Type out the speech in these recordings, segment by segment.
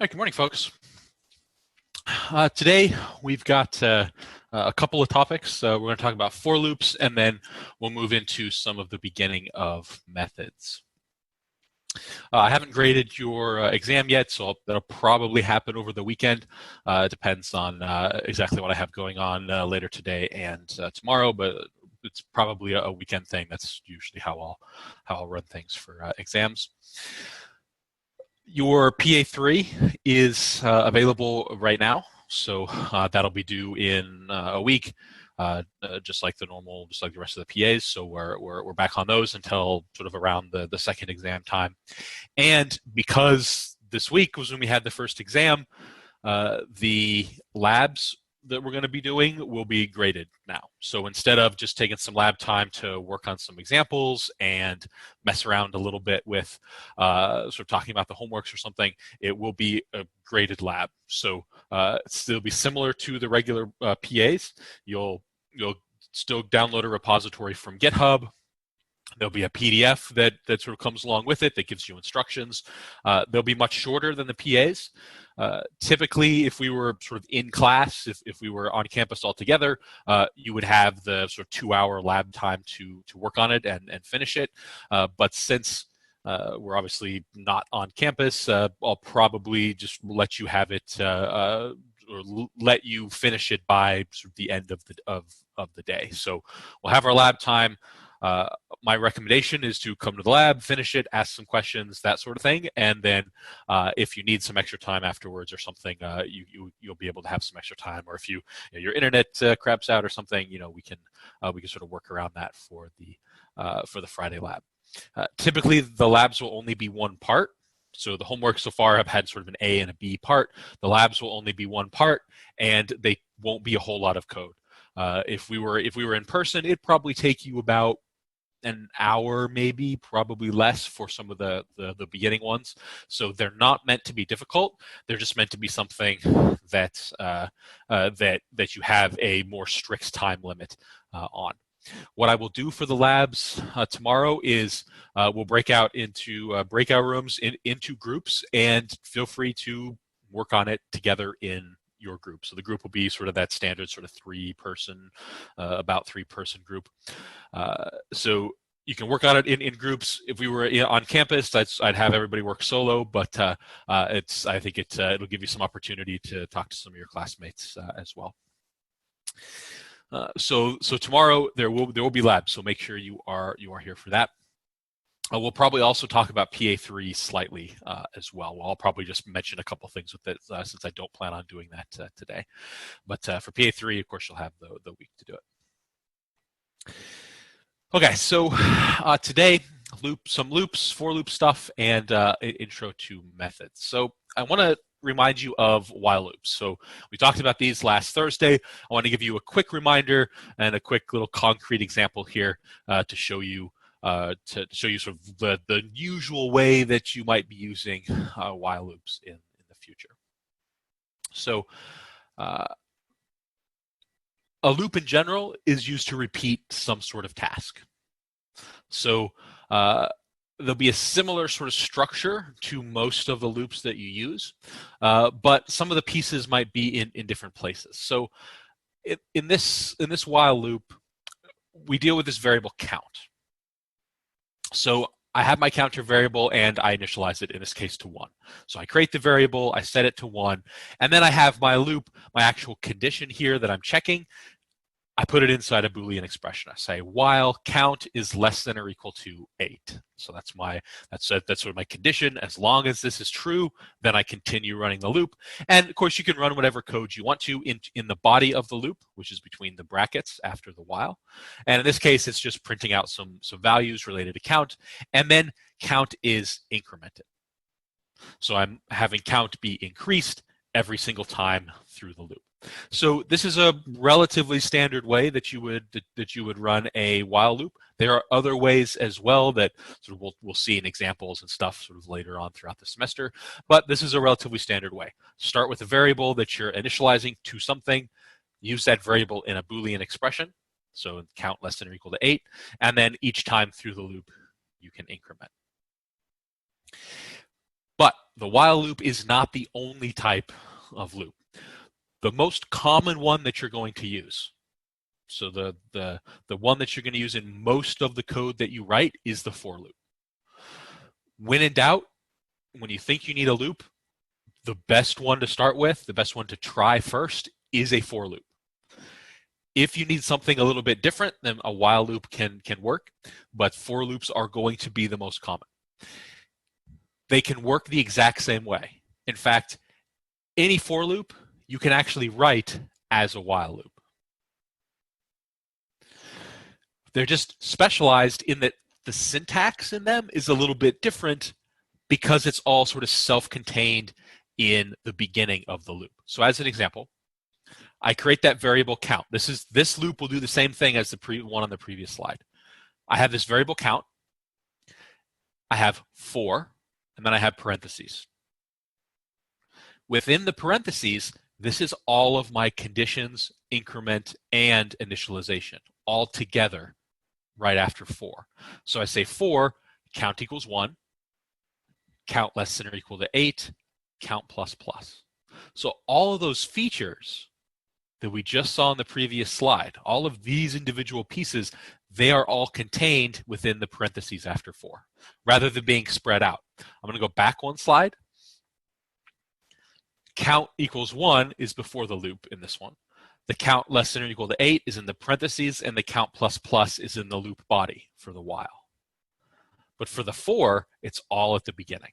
Hi, good morning, folks. Today, we've got a couple of topics. We're going to talk about for loops, and then we'll move into some of the beginning of methods. I haven't graded your exam yet, so that'll probably happen over the weekend. It depends on exactly what I have going on later today and tomorrow, but it's probably a weekend thing. That's usually how I'll run things for exams. Your PA3 is available right now, so that'll be due in a week, just like the rest of the PAs. So we're back on those until sort of around the second exam time. And because this week was when we had the first exam, the labs that we're going to be doing will be graded now. So instead of just taking some lab time to work on some examples and mess around a little bit with sort of talking about the homeworks or something, it will be a graded lab. So it'll be similar to the regular PAs. You'll still download a repository from GitHub. There'll be a PDF that sort of comes along with it that gives you instructions. They'll be much shorter than the PAs. Typically, if we were sort of in class, if we were on campus altogether, you would have the sort of 2-hour lab time to work on it and finish it. But since we're obviously not on campus, I'll probably just let you have it or let you finish it by sort of the end of the day. So we'll have our lab time. My recommendation is to come to the lab, finish it, ask some questions, that sort of thing, and then if you need some extra time afterwards or something, you'll be able to have some extra time. Or if your internet craps out or something, we can sort of work around that for the Friday lab. Typically, the labs will only be one part. So the homework so far have had sort of an A and a B part. The labs will only be one part, and they won't be a whole lot of code. If we were in person, it'd probably take you about an hour, maybe, probably less for some of the beginning ones. So they're not meant to be difficult. They're just meant to be something that you have a more strict time limit on. What I will do for the labs tomorrow is we'll break out into breakout rooms into groups, and feel free to work on it together in your group. So the group will be sort of that standard sort of about three-person group. So you can work on it in groups. If we were on campus, I'd have everybody work solo, but I think it'll give you some opportunity to talk to some of your classmates as well. So tomorrow there will be labs, so make sure you are here for that. We'll probably also talk about PA3 slightly as well. I'll probably just mention a couple things with it since I don't plan on doing that today. But for PA3, of course, you'll have the week to do it. Okay, so today, some loops, for loop stuff, and intro to methods. So I want to remind you of while loops. So we talked about these last Thursday. I want to give you a quick reminder and a quick little concrete example here to show you sort of the usual way that you might be using while loops in the future. So a loop in general is used to repeat some sort of task. So there'll be a similar sort of structure to most of the loops that you use, but some of the pieces might be in different places. So in this while loop, we deal with this variable count. So I have my counter variable and I initialize it, in this case, to 1. So I create the variable, I set it to 1, and then I have my loop, my actual condition here that I'm checking. I put it inside a Boolean expression. I say while count is less than or equal to 8. So that's sort of my condition. As long as this is true, then I continue running the loop. And of course, you can run whatever code you want to in the body of the loop, which is between the brackets after the while. And in this case, it's just printing out some values related to count. And then count is incremented. So I'm having count be increased every single time through the loop. So this is a relatively standard way that you would run a while loop. There are other ways as well that sort of we'll see in examples and stuff sort of later on throughout the semester, but this is a relatively standard way. Start with a variable that you're initializing to something, use that variable in a Boolean expression, so count less than or equal to 8, and then each time through the loop you can increment. But The while loop is not the only type of loop. The most common one that you're going to use, so the one that you're going to use in most of the code that you write, is the for loop. When in doubt, when you think you need a loop, the best one to start with, the best one to try first, is a for loop. If you need something a little bit different, then a while loop can work, but for loops are going to be the most common. They can work the exact same way. In fact, any for loop you can actually write as a while loop. They're just specialized in that the syntax in them is a little bit different because it's all sort of self-contained in the beginning of the loop. So as an example, I create that variable count. This loop will do the same thing as the one on the previous slide. I have this variable count. I have for, and then I have parentheses. Within the parentheses, this is all of my conditions, increment, and initialization all together right after for. So I say for count equals 1, count less than or equal to 8, count plus plus. So all of those features that we just saw in the previous slide, all of these individual pieces, they are all contained within the parentheses after for, rather than being spread out. I'm going to go back one slide. Count equals 1 is before the loop in this one. The count less than or equal to 8 is in the parentheses, and the count plus plus is in the loop body for the while. But for the for, it's all at the beginning.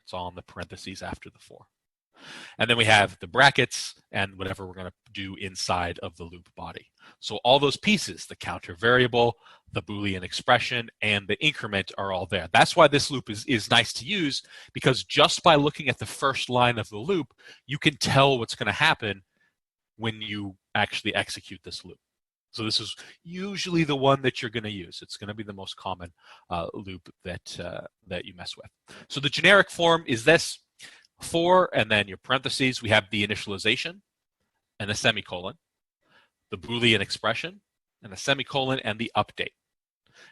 It's all in the parentheses after the for. And then we have the brackets and whatever we're going to do inside of the loop body. So all those pieces, the counter variable, the Boolean expression, and the increment are all there. That's why this loop is nice to use, because just by looking at the first line of the loop, you can tell what's going to happen when you actually execute this loop. So this is usually the one that you're going to use. It's going to be the most common loop that you mess with. So the generic form is this: for, and then your parentheses, we have the initialization and a semicolon, the Boolean expression, and a semicolon, and the update.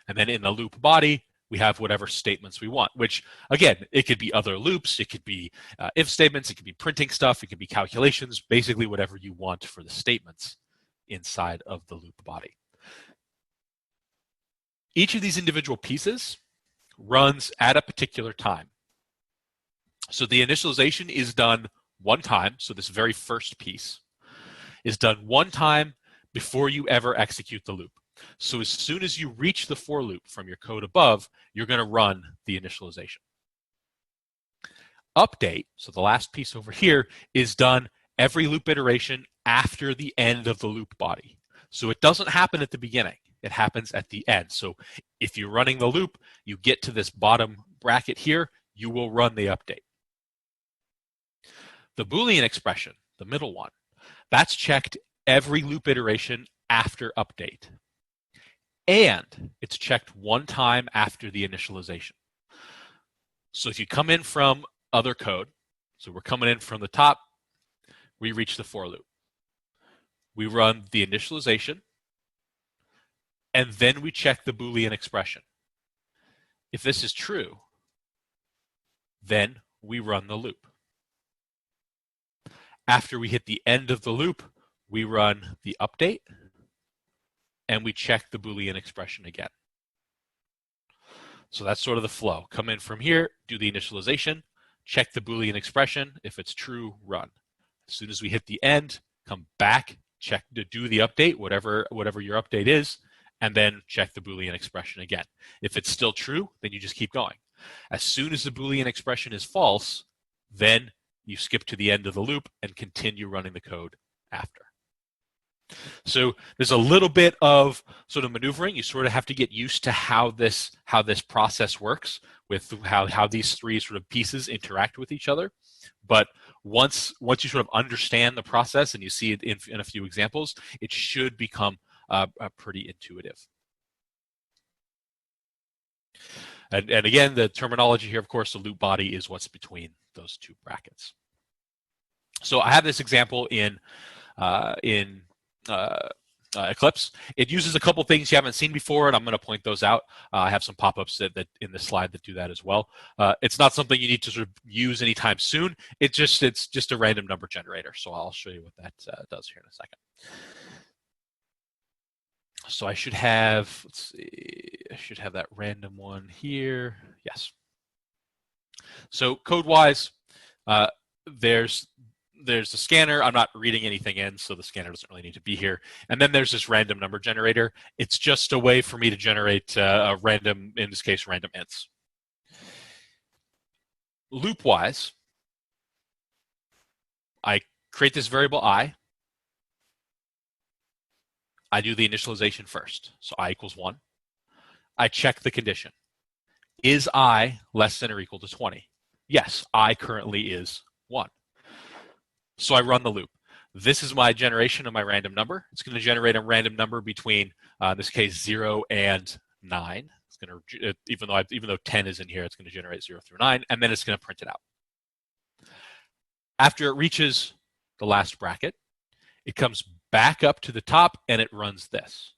And then in the loop body, we have whatever statements we want, which, again, it could be other loops, it could be if statements, it could be printing stuff, it could be calculations, basically whatever you want for the statements inside of the loop body. Each of these individual pieces runs at a particular time. So the initialization is done one time, so this very first piece is done one time before you ever execute the loop. So as soon as you reach the for loop from your code above, you're going to run the initialization. Update, so the last piece over here, is done every loop iteration after the end of the loop body. So it doesn't happen at the beginning. It happens at the end. So if you're running the loop, you get to this bottom bracket here, you will run the update. The Boolean expression, the middle one, that's checked every loop iteration after update. And it's checked one time after the initialization. So if you come in from other code, so we're coming in from the top, we reach the for loop. We run the initialization, and then we check the Boolean expression. If this is true, then we run the loop. After we hit the end of the loop, we run the update, and we check the Boolean expression again. So that's sort of the flow. Come in from here, do the initialization, check the Boolean expression. If it's true, run. As soon as we hit the end, come back, check to do the update, whatever your update is, and then check the Boolean expression again. If it's still true, then you just keep going. As soon as the Boolean expression is false, then you skip to the end of the loop and continue running the code after. So there's a little bit of sort of maneuvering. You sort of have to get used to how this process works, with how these three sort of pieces interact with each other. But once you sort of understand the process and you see it in a few examples, it should become pretty intuitive. And again, the terminology here, of course, the loop body is what's between those two brackets. So I have this example in Eclipse. It uses a couple things you haven't seen before, and I'm going to point those out. I have some pop-ups that in the slide that do that as well. It's not something you need to sort of use anytime soon. It's just a random number generator. So I'll show you what that does here in a second. So I should have, let's see, I should have that random one here. Yes. So code-wise, there's the scanner. I'm not reading anything in, so the scanner doesn't really need to be here. And then there's this random number generator. It's just a way for me to generate a random, in this case, random ints. Loop-wise, I create this variable I. I do the initialization first. So I equals 1. I check the condition. Is I less than or equal to 20? Yes, I currently is 1. So I run the loop. This is my generation of my random number. It's going to generate a random number between, in this case, 0 and 9. It's going to, even though 10 is in here, it's going to generate 0 through 9, and then it's going to print it out. After it reaches the last bracket, it comes back up to the top and it runs this.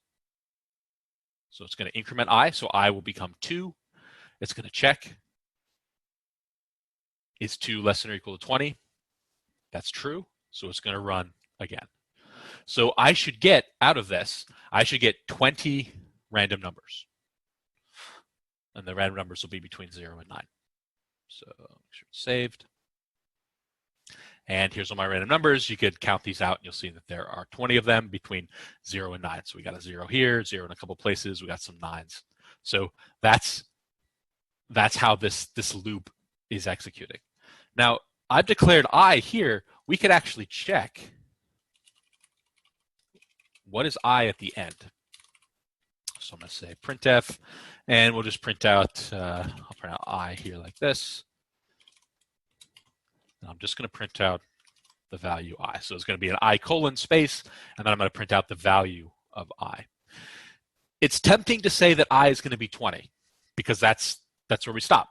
So it's going to increment I, so I will become 2. It's going to check. Is 2 less than or equal to 20? That's true, so it's going to run again. So I should get, out of this, I should get 20 random numbers. And the random numbers will be between 0 and 9. So make sure it's saved. And here's all my random numbers. You could count these out, and you'll see that there are 20 of them between 0 and 9. So we got a 0 here, 0 in a couple places. We got some 9s. So that's how this loop is executing. Now, I've declared I here. We could actually check what is I at the end. So I'm going to say printf, and we'll just print out, I'll print out I here like this. And I'm just going to print out the value I. So it's going to be an I colon space, and then I'm going to print out the value of I. It's tempting to say that I is going to be 20, because that's where we stop.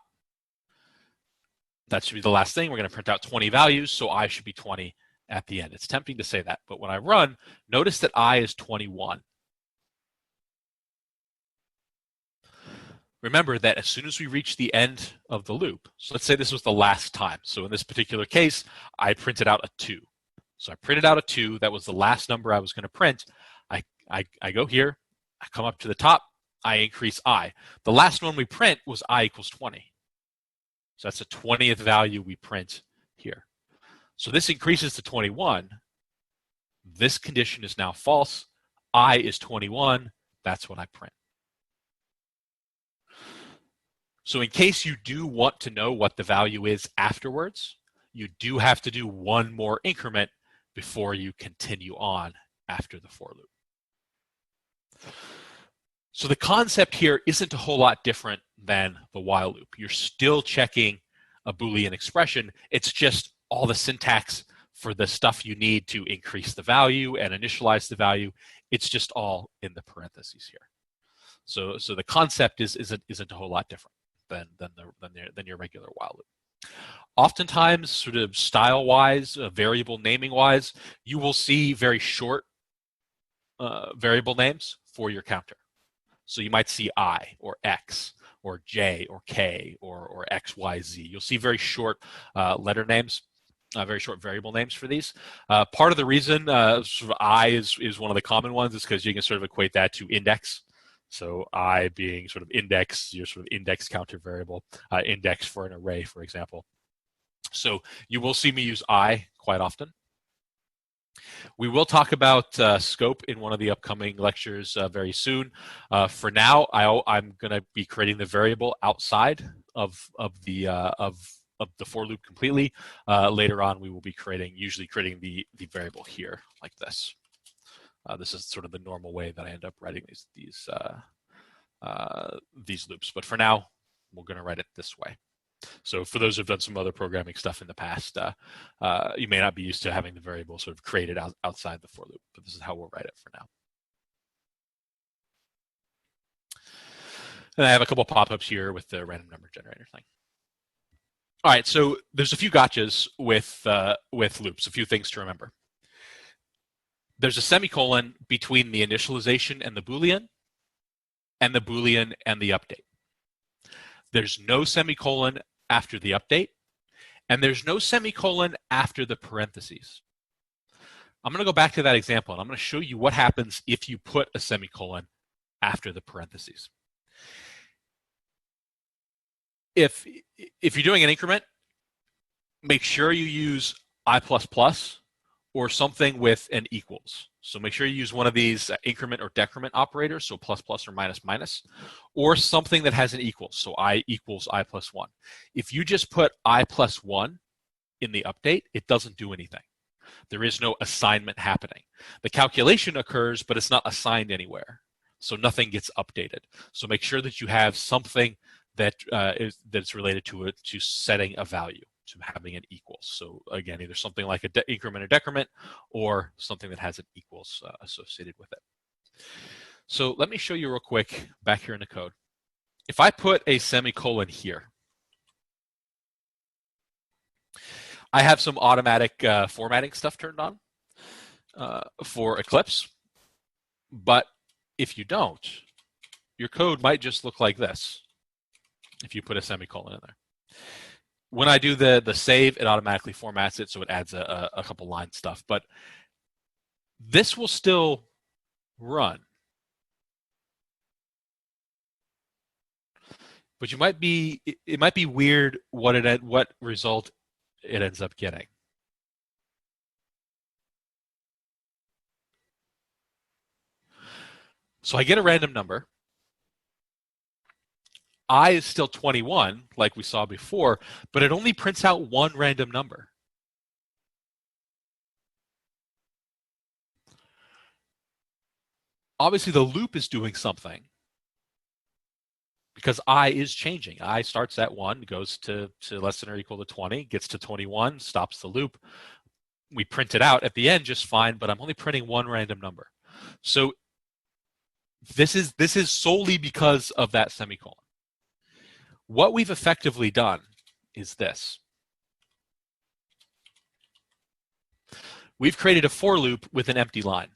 That should be the last thing. We're going to print out 20 values, so I should be 20 at the end. It's tempting to say that, but when I run, notice that I is 21. Remember that as soon as we reach the end of the loop, so let's say this was the last time. So in this particular case, I printed out a 2. So I printed out a 2. That was the last number I was going to print. I go here. I come up to the top. I increase I. The last one we print was I equals 20. So that's the 20th value we print here. So this increases to 21. This condition is now false. I is 21. That's what I print. So in case you do want to know what the value is afterwards, you do have to do one more increment before you continue on after the for loop. So the concept here isn't a whole lot different than the while loop. You're still checking a Boolean expression. It's just all the syntax for the stuff you need to increase the value and initialize the value. It's just all in the parentheses here. So the concept isn't a whole lot different than your regular while loop. Oftentimes, sort of style-wise, variable naming-wise, you will see very short variable names for your counter. So you might see I or X or J or K or X, Y, Z. You'll see very short letter names, very short variable names for these. Part of the reason sort of I is one of the common ones is because you can sort of equate that to index. So I being sort of index, your sort of index counter variable, index for an array, for example. So you will see me use I quite often. We will talk about scope in one of the upcoming lectures very soon. For now, I'm going to be creating the variable outside of the for loop completely. Later on, we will be usually creating the variable here like this. This is sort of the normal way that I end up writing these loops. But for now, we're going to write it this way. So for those who've done some other programming stuff in the past, you may not be used to having the variable sort of created outside the for loop, but this is how we'll write it for now. And I have a couple pop-ups here with the random number generator thing. All right, so there's a few gotchas with loops, a few things to remember. there's a semicolon between the initialization and the Boolean and the Boolean and the update. There's no semicolon after the update, and there's no semicolon after the parentheses. I'm going to go back to that example, and I'm going to show you what happens if you put a semicolon after the parentheses. If you're doing an increment, make sure you use I++ or something with an equals. So make sure you use one of these increment or decrement operators, so plus plus or minus minus, or something that has an equals, so I equals I plus 1. If you just put I plus 1 in the update, it doesn't do anything. There is no assignment happening. The calculation occurs, but it's not assigned anywhere, so nothing gets updated. So make sure that you have something that that's related to setting a value, to having an equals. So again, either something like an increment or decrement, or something that has an equals associated with it. So let me show you real quick back here in the code. If I put a semicolon here, I have some automatic formatting stuff turned on for Eclipse, but if you don't, your code might just look like this if you put a semicolon in there. When I do the save, it automatically formats it, so it adds a couple line stuff. But this will still run. But it might be weird what result it ends up getting. So I get a random number. I is still 21, like we saw before, but it only prints out one random number. Obviously, the loop is doing something because I is changing. I starts at 1, goes to less than or equal to 20, gets to 21, stops the loop. We print it out at the end just fine, but I'm only printing one random number. So this is solely because of that semicolon. What we've effectively done is this. We've created a for loop with an empty line.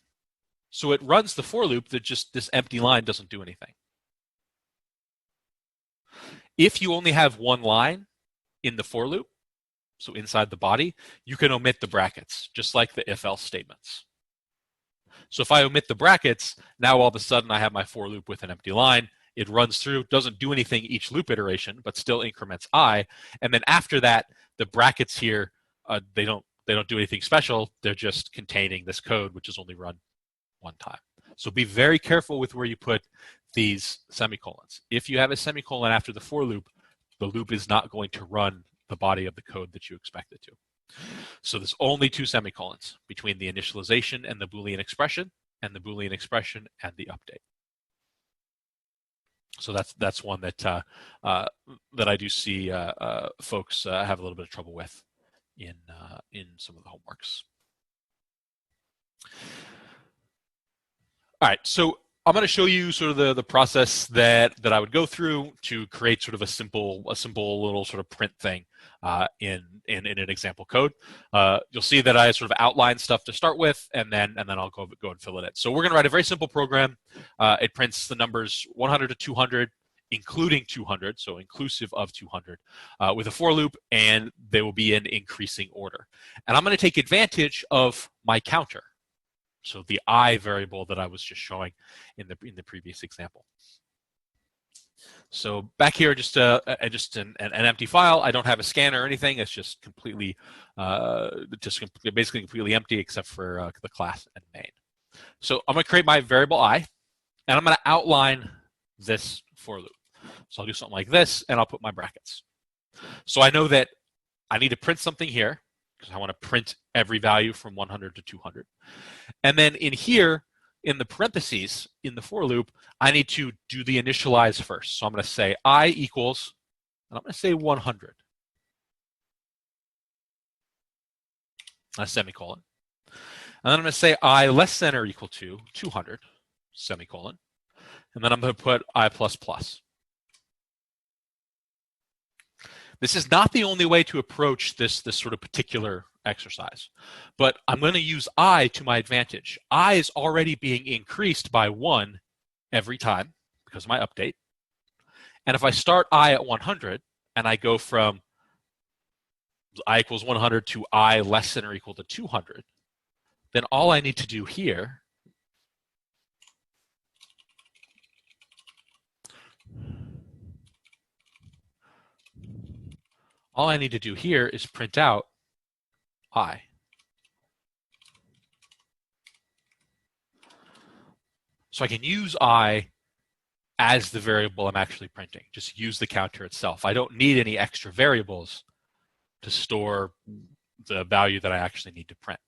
So it runs the for loop that just this empty line doesn't do anything. If you only have one line in the for loop, so inside the body, you can omit the brackets, just like the if-else statements. So if I omit the brackets, now all of a sudden I have my for loop with an empty line. It runs through, doesn't do anything each loop iteration, but still increments I. And then after that, the brackets here, they don't do anything special. They're just containing this code, which is only run one time. So be very careful with where you put these semicolons. If you have a semicolon after the for loop, the loop is not going to run the body of the code that you expect it to. So there's only two semicolons between the initialization and the Boolean expression, and the Boolean expression and the update. So that's one that that I do see folks have a little bit of trouble with in some of the homeworks. All right, so I'm going to show you sort of the process that I would go through to create sort of a simple little sort of print thing in an example code. You'll see that I sort of outline stuff to start with, and then I'll go and fill it in. So we're going to write a very simple program. It prints the numbers 100 to 200, including 200, so inclusive of 200, with a for loop, and they will be in increasing order. And I'm going to take advantage of my counter. So the I variable that I was just showing in the previous example. So back here, just an empty file. I don't have a scanner or anything. It's just completely, basically completely empty except for the class and main. So I'm going to create my variable I, and I'm going to outline this for loop. So I'll do something like this, and I'll put my brackets. So I know that I need to print something here, because I want to print every value from 100 to 200. And then in here, in the parentheses, in the for loop, I need to do the initialize first. So I'm going to say I equals, and I'm going to say 100. A semicolon. And then I'm going to say I less than or equal to 200, semicolon. And then I'm going to put I++. This is not the only way to approach this sort of particular exercise. But I'm going to use I to my advantage. I is already being increased by 1 every time because of my update. And if I start I at 100 and I go from I equals 100 to I less than or equal to 200, then all I need to do here is print out I. So I can use I as the variable I'm actually printing. Just use the counter itself. I don't need any extra variables to store the value that I actually need to print.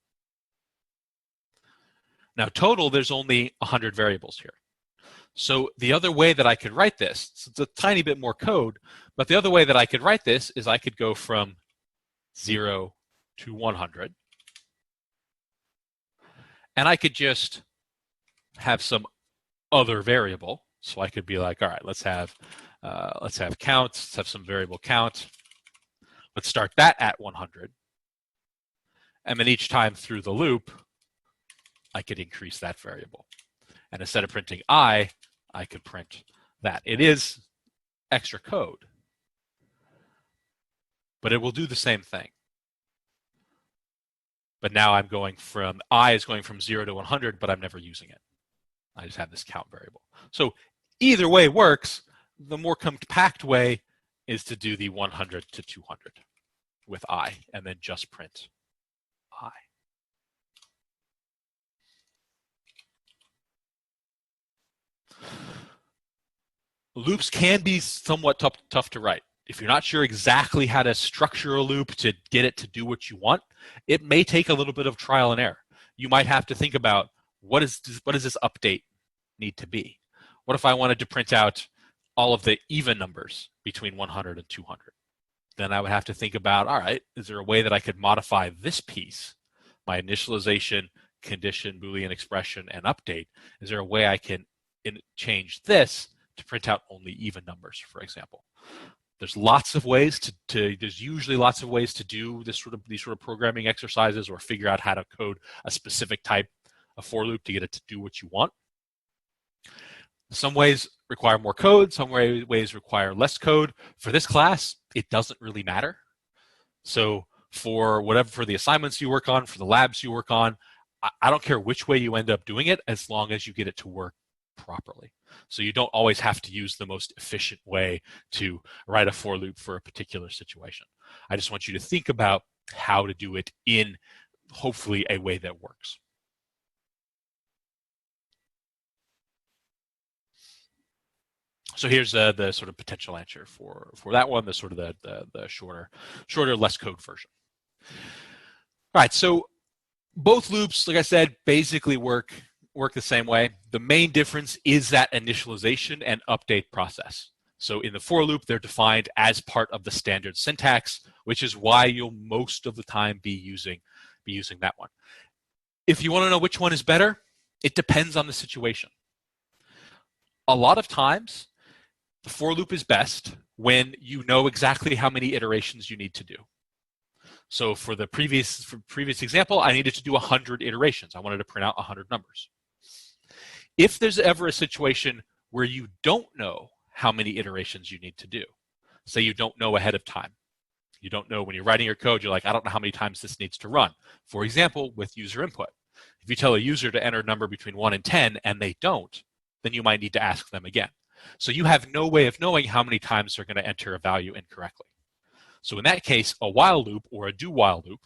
Now total, there's only 100 variables here. So the other way that I could write this, so it's a tiny bit more code, but the other way that I could write this is I could go from 0 to 100. And I could just have some other variable. So I could be like, all right, let's have count, let's have some variable count. Let's start that at 100. And then each time through the loop, I could increase that variable. And instead of printing I could print that. It is extra code, but it will do the same thing. But now I'm going from, I is going from 0 to 100, but I'm never using it. I just have this count variable. So either way works. The more compact way is to do the 100 to 200 with I, and then just print I. Loops can be somewhat tough to write. If you're not sure exactly how to structure a loop to get it to do what you want, it may take a little bit of trial and error. You might have to think about what does this update need to be? What if I wanted to print out all of the even numbers between 100 and 200? Then I would have to think about, all right, is there a way that I could modify this piece, my initialization, condition, Boolean expression, and update? Is there a way I can change this to print out only even numbers, for example? There's lots of ways there's usually lots of ways to do these sort of programming exercises or figure out how to code a specific type of for loop to get it to do what you want. Some ways require more code, some ways require less code. For this class, it doesn't really matter. So for the assignments you work on, for the labs you work on, I don't care which way you end up doing it as long as you get it to work properly. So you don't always have to use the most efficient way to write a for loop for a particular situation. I just want you to think about how to do it in hopefully a way that works. So here's the sort of potential answer for that one, the sort of the shorter, less code version. All right, so both loops, like I said, basically work the same way. The main difference is that initialization and update process. So in the for loop, they're defined as part of the standard syntax, which is why you'll most of the time be using that one. If you want to know which one is better, it depends on the situation. A lot of times, the for loop is best when you know exactly how many iterations you need to do. So for the previous example, I needed to do 100 iterations. I wanted to print out 100 numbers. If there's ever a situation where you don't know how many iterations you need to do, say you don't know ahead of time, you don't know when you're writing your code, you're like, I don't know how many times this needs to run. For example, with user input. If you tell a user to enter a number between 1 and 10 and they don't, then you might need to ask them again. So you have no way of knowing how many times they're going to enter a value incorrectly. So in that case, a while loop or a do while loop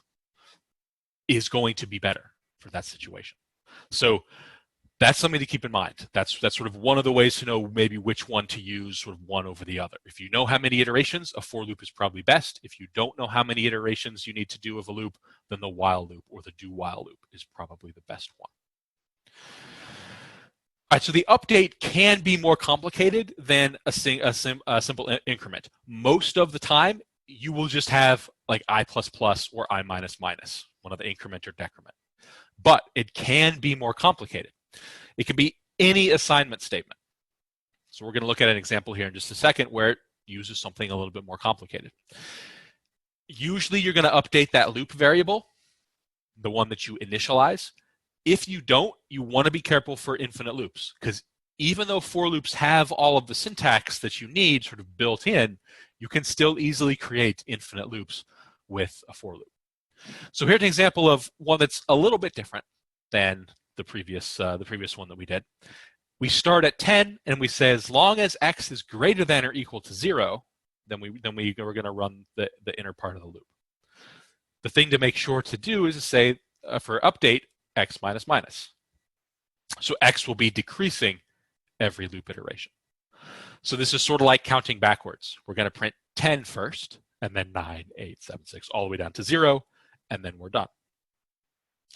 is going to be better for that situation. So that's something to keep in mind. That's sort of one of the ways to know maybe which one to use, sort of one over the other. If you know how many iterations, a for loop is probably best. If you don't know how many iterations you need to do of a loop, then the while loop or the do while loop is probably the best one. All right, so the update can be more complicated than a simple increment. Most of the time, you will just have like I++ or I-, one of the increment or decrement. But it can be more complicated. It can be any assignment statement. So we're going to look at an example here in just a second where it uses something a little bit more complicated. Usually you're going to update that loop variable the one that you initialize. If you don't, you want to be careful for infinite loops, because even though for loops have all of the syntax that you need sort of built in, you can still easily create infinite loops with a for loop. So here's an example of one that's a little bit different than the previous one that we did. We start at 10 and we say as long as x is greater than or equal to 0, then we're going to run the inner part of the loop. The thing to make sure to do is to say for update x minus minus. So x will be decreasing every loop iteration. So this is sort of like counting backwards. We're going to print 10 first, and then 9, 8, 7, 6, all the way down to 0, and then we're done.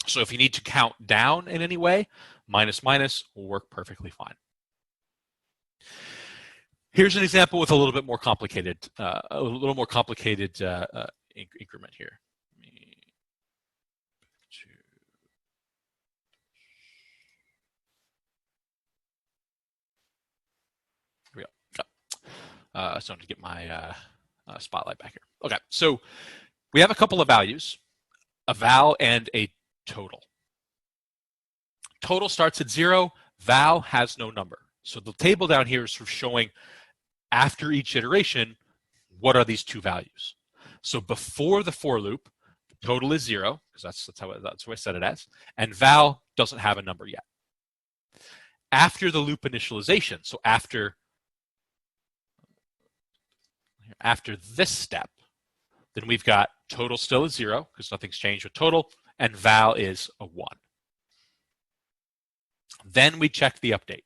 So if you need to count down in any way, minus minus will work perfectly fine. Here's an example with a little bit more complicated, increment here. Here we go. So I'm going to get my spotlight back here. Okay, so we have a couple of values, a val and a total. Total starts at 0, val has no number. So the table down here is sort of showing after each iteration, what are these two values? So before the for loop, the total is 0, because that's what I set it as, and val doesn't have a number yet. After the loop initialization, so after this step, then we've got total still is 0, because nothing's changed with total, and val is a 1. Then we check the update.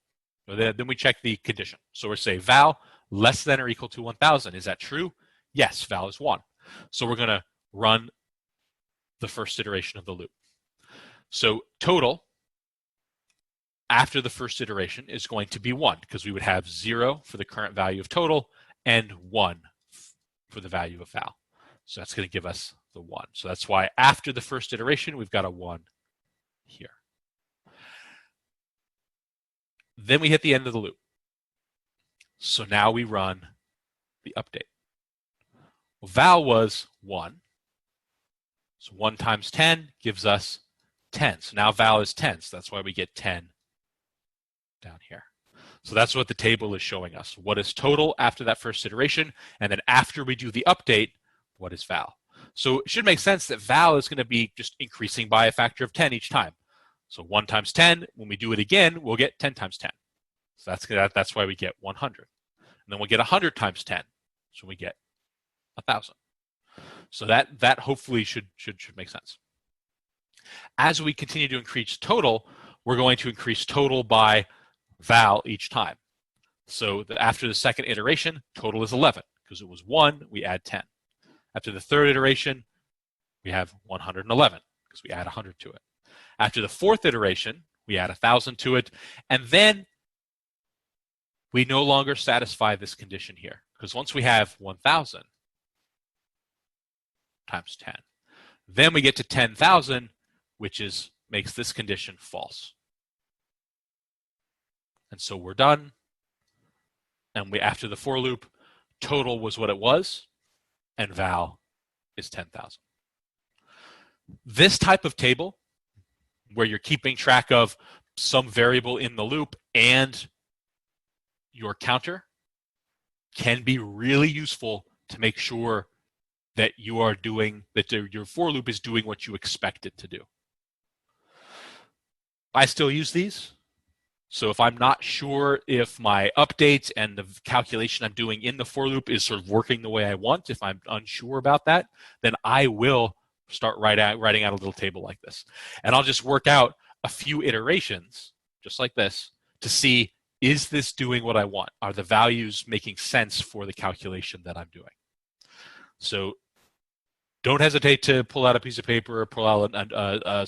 Then we check the condition. So we say val less than or equal to 1,000. Is that true? Yes, val is 1. So we're going to run the first iteration of the loop. So total after the first iteration is going to be 1, because we would have 0 for the current value of total and 1 for the value of val. So that's going to give us the 1. So that's why after the first iteration, we've got a 1 here. Then we hit the end of the loop. So now we run the update. Well, val was 1. So 1 times 10 gives us 10. So now val is 10. So that's why we get 10 down here. So that's what the table is showing us. What is total after that first iteration? And then after we do the update, what is val? So it should make sense that val is going to be just increasing by a factor of 10 each time. So 1 times 10, when we do it again, we'll get 10 times 10. So that's why we get 100. And then we'll get 100 times 10. So we get 1,000. So that hopefully should make sense. As we continue to increase total, we're going to increase total by val each time. So after the second iteration, total is 11. Because it was 1, we add 10. After the third iteration, we have 111, because we add 100 to it. After the fourth iteration, we add 1,000 to it. And then we no longer satisfy this condition here. Because once we have 1,000 times 10, then we get to 10,000, which makes this condition false. And so we're done. And after the for loop, total was what it was, and val is 10,000. This type of table, where you're keeping track of some variable in the loop and your counter, can be really useful to make sure that your for loop is doing what you expect it to do. I still use these. So if I'm not sure if my updates and the calculation I'm doing in the for loop is sort of working the way I want, if I'm unsure about that, then I will start writing out a little table like this. And I'll just work out a few iterations, just like this, to see, is this doing what I want? Are the values making sense for the calculation that I'm doing? So don't hesitate to pull out a piece of paper or pull out a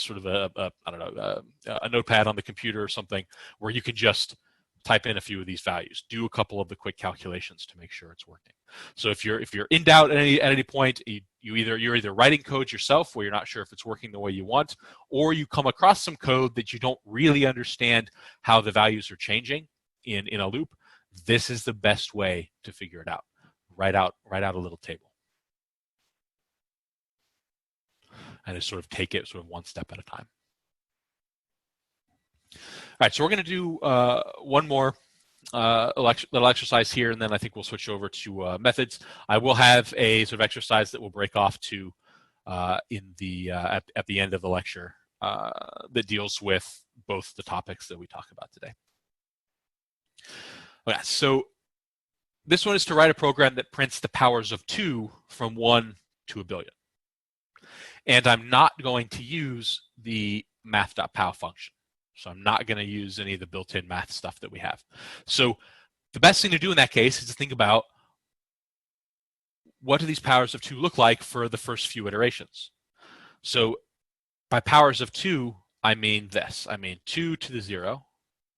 notepad on the computer or something where you can just type in a few of these values. Do a couple of the quick calculations to make sure it's working. So if you're in doubt at any point, you're either writing code yourself where you're not sure if it's working the way you want, or you come across some code that you don't really understand how the values are changing in a loop. This is the best way to figure it out. Write out a little table. and just sort of take it sort of one step at a time. All right, so we're going to do one more little exercise here, and then I think we'll switch over to methods. I will have a sort of exercise that will break off to at the end of the lecture that deals with both the topics that we talk about today. Okay, so this one is to write a program that prints the powers of 2 from 1 to a billion. And I'm not going to use the math.pow function. So I'm not going to use any of the built-in math stuff that we have. So the best thing to do in that case is to think about what do these powers of 2 look like for the first few iterations. So by powers of 2, I mean this. I mean 2 to the 0,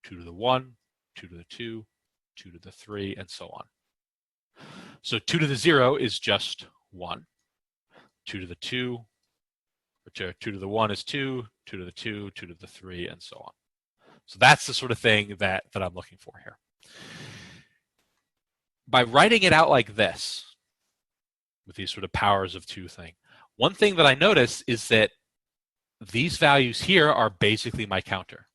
2 to the 1, 2 to the 2, 2 to the 3, and so on. So 2 to the 0 is just 1. 2 to the 2, or 2 to the 1 is 2, 2 to the 2, 2 to the 3, and so on. So that's the sort of thing that I'm looking for here. By writing it out like this, with these sort of powers of 2 thing, one thing that I notice is that these values here are basically my counter.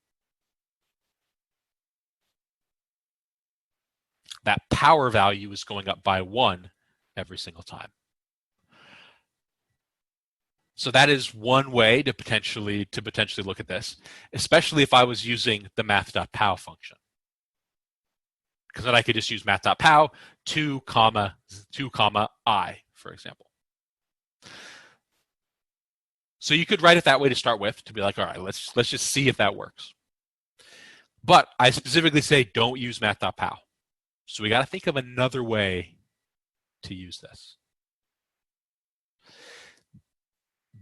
That power value is going up by 1 every single time. So that is one way to potentially look at this, especially if I was using the math.pow function. Because then I could just use math.pow 2, I, for example. So you could write it that way to start with, to be like, all right, let's just see if that works. But I specifically say don't use math.pow. So we got to think of another way to use this.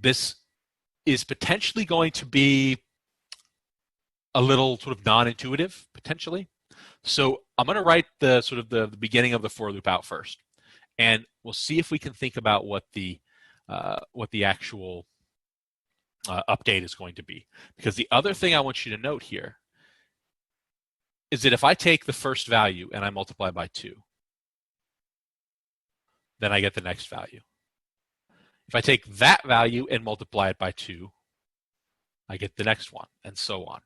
This is potentially going to be a little sort of non-intuitive, potentially. So I'm going to write the sort of the beginning of the for loop out first, and we'll see if we can think about what the actual update is going to be. Because the other thing I want you to note here is that if I take the first value and I multiply by 2, then I get the next value. If I take that value and multiply it by 2, I get the next one, and so on.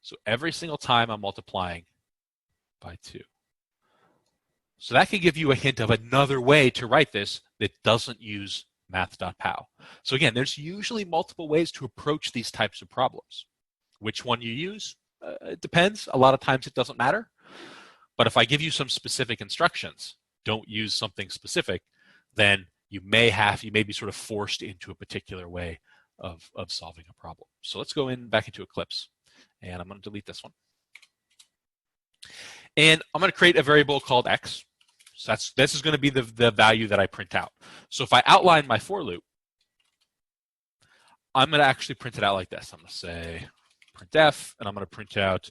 So every single time I'm multiplying by 2. So that can give you a hint of another way to write this that doesn't use math.pow. So again, there's usually multiple ways to approach these types of problems. Which one you use, it depends. A lot of times it doesn't matter. But if I give you some specific instructions, don't use something specific, then you may be sort of forced into a particular way of solving a problem. So let's go back into Eclipse, and I'm going to delete this one. And I'm going to create a variable called x. So this is going to be the value that I print out. So if I outline my for loop, I'm going to actually print it out like this. I'm going to say printf, and I'm going to print out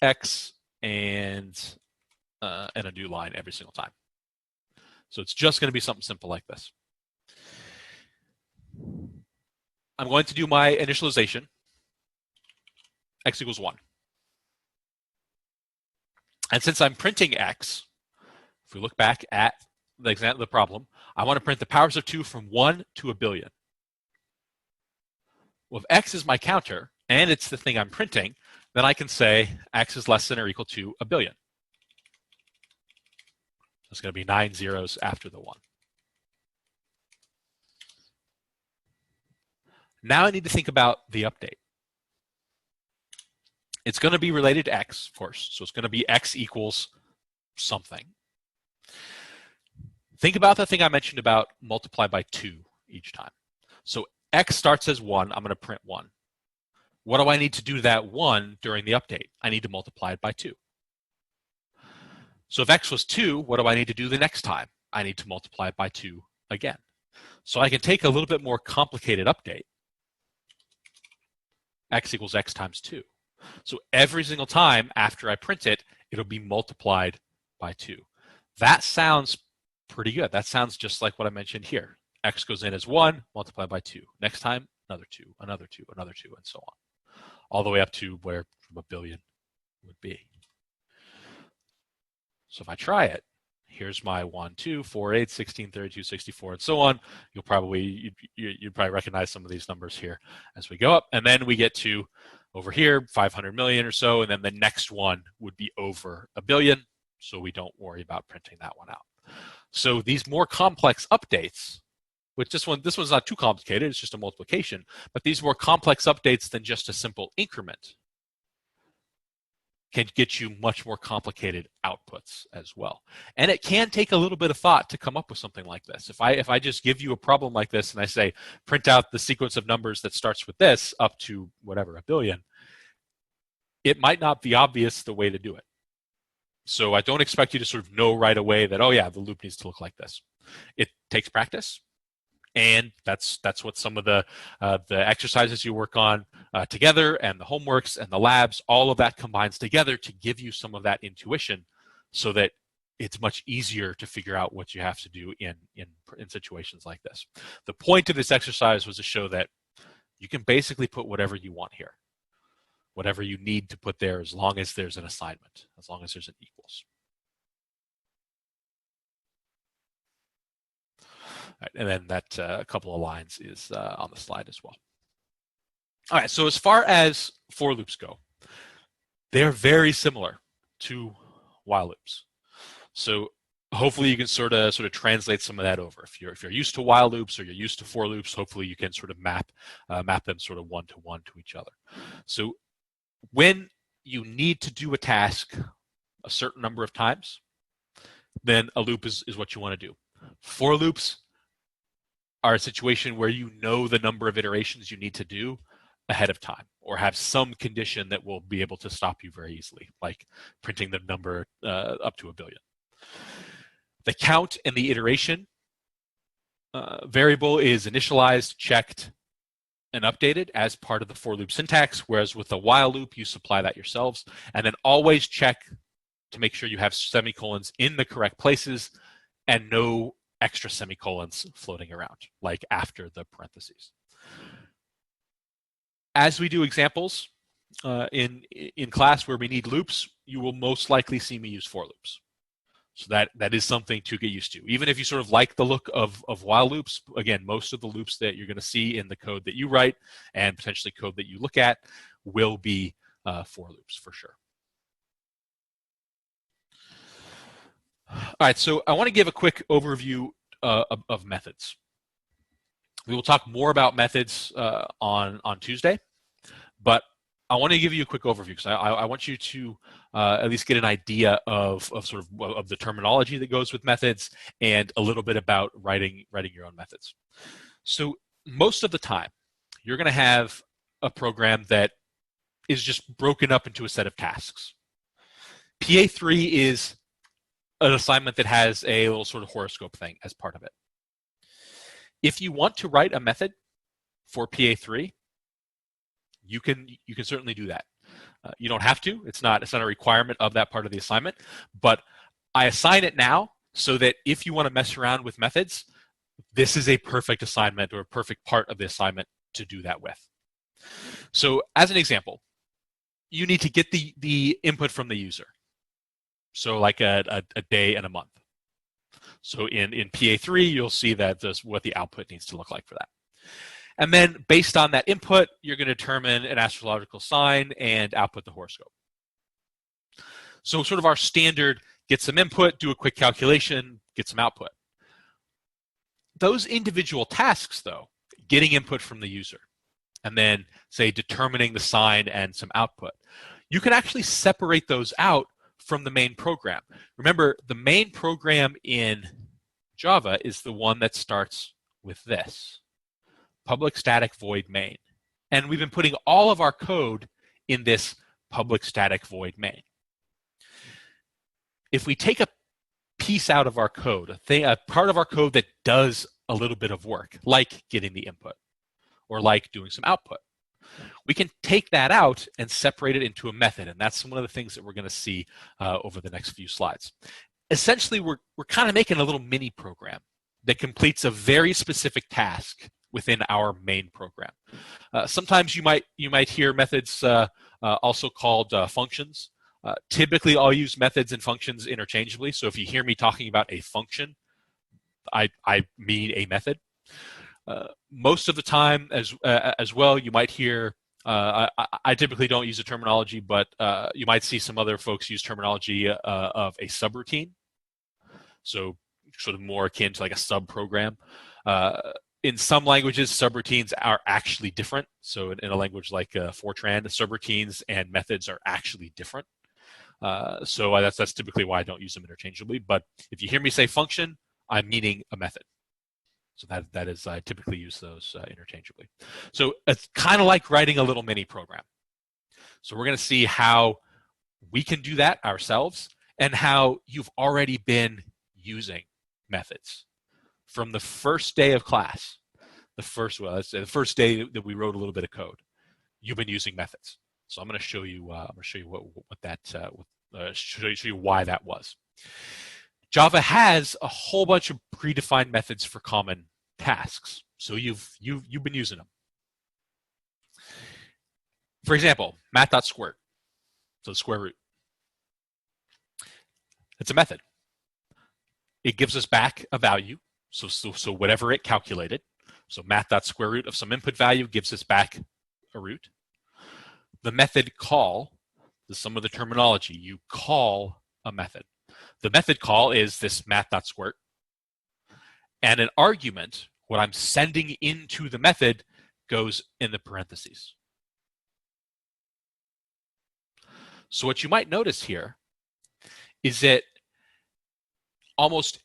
x and a new line every single time. So it's just going to be something simple like this. I'm going to do my initialization. X equals 1. And since I'm printing x, if we look back at the problem, I want to print the powers of 2 from 1 to a billion. Well, if x is my counter, and it's the thing I'm printing, then I can say x is less than or equal to a billion. There's going to be 9 zeros after the 1. Now I need to think about the update. It's going to be related to x, of course. So it's going to be x equals something. Think about the thing I mentioned about multiply by 2 each time. So x starts as 1. I'm going to print 1. What do I need to do to that 1 during the update? I need to multiply it by 2. So if x was 2, what do I need to do the next time? I need to multiply it by 2 again. So I can take a little bit more complicated update. X equals x times 2. So every single time after I print it, it'll be multiplied by 2. That sounds pretty good. That sounds just like what I mentioned here. X goes in as 1, multiplied by 2. Next time, another 2, another 2, another 2, and so on. All the way up to where a billion would be. So if I try it here's my 1, 2, 4, 8, 16, 32, 64, and so on. You'd probably recognize some of these numbers here as we go up. And then we get to over here, 500 million or so, and then the next one would be over a billion, so we don't worry about printing that one out. So these more complex updates, which this one's not too complicated, it's just a multiplication, but these more complex updates than just a simple increment can get you much more complicated outputs as well. And it can take a little bit of thought to come up with something like this. If I just give you a problem like this and I say, print out the sequence of numbers that starts with this up to whatever, a billion, it might not be obvious the way to do it. So I don't expect you to sort of know right away that, oh yeah, the loop needs to look like this. It takes practice. And that's what some of the exercises you work on together, and the homeworks and the labs, all of that combines together to give you some of that intuition, so that it's much easier to figure out what you have to do in situations like this. The point of this exercise was to show that you can basically put whatever you want here, whatever you need to put there, as long as there's an assignment, as long as there's an equals. Right, and then that a couple of lines is on the slide as well. All right, so as far as for loops go, they're very similar to while loops. So hopefully you can sort of translate some of that over. If you're used to while loops or you're used to for loops, hopefully you can sort of map them sort of one-to-one to each other. So when you need to do a task a certain number of times, then a loop is what you want to do. For loops are a situation where you know the number of iterations you need to do ahead of time, or have some condition that will be able to stop you very easily, like printing the number up to a billion. The count and the iteration variable is initialized, checked, and updated as part of the for loop syntax, whereas with the while loop, you supply that yourselves. And then always check to make sure you have semicolons in the correct places and no extra semicolons floating around, like after the parentheses. As we do examples in class where we need loops, you will most likely see me use for loops. So that is something to get used to. Even if you sort of like the look of while loops, again, most of the loops that you're going to see in the code that you write and potentially code that you look at will be for loops for sure. All right, so I want to give a quick overview of methods. We will talk more about methods on Tuesday, but I want to give you a quick overview because I want you to at least get an idea of the terminology that goes with methods and a little bit about writing your own methods. So most of the time, you're going to have a program that is just broken up into a set of tasks. PA3 is an assignment that has a little sort of horoscope thing as part of it. If you want to write a method for PA3, you can certainly do that. You don't have to. It's not a requirement of that part of the assignment, but I assign it now so that if you want to mess around with methods, this is a perfect assignment or a perfect part of the assignment to do that with. So as an example, you need to get the input from the user. So like a day and a month. So in PA3, you'll see that what the output needs to look like for that. And then based on that input, you're going to determine an astrological sign and output the horoscope. So sort of our standard, get some input, do a quick calculation, get some output. Those individual tasks, though, getting input from the user, and then, say, determining the sign and some output, you can actually separate those out from the main program. Remember, the main program in Java is the one that starts with this, public static void main. And we've been putting all of our code in this public static void main. If we take a piece out of our code, a part of our code that does a little bit of work, like getting the input or like doing some output, we can take that out and separate it into a method. And that's one of the things that we're going to see over the next few slides. Essentially, we're kind of making a little mini program that completes a very specific task within our main program. Sometimes you might hear methods also called functions. Typically, I'll use methods and functions interchangeably. So if you hear me talking about a function, I mean a method. Most of the time, as well, you might hear. I typically don't use the terminology, but you might see some other folks use terminology of a subroutine. So sort of more akin to like a sub-program. In some languages, subroutines are actually different. So in a language like Fortran, subroutines and methods are actually different. So that's typically why I don't use them interchangeably. But if you hear me say function, I'm meaning a method. So that is, I typically use those interchangeably. So it's kind of like writing a little mini program. So we're going to see how we can do that ourselves and how you've already been using methods. From the first day of class, the first day that we wrote a little bit of code, you've been using methods. So I'm going to show you. Show you why that was. Java has a whole bunch of predefined methods for common tasks. So you've been using them. For example, math.squirt. So the square root. It's a method. It gives us back a value. So whatever it calculated. So math.square root of some input value gives us back a root. The method call is some of the terminology. You call a method. The method call is this math.squirt. And an argument, what I'm sending into the method, goes in the parentheses. So what you might notice here is that almost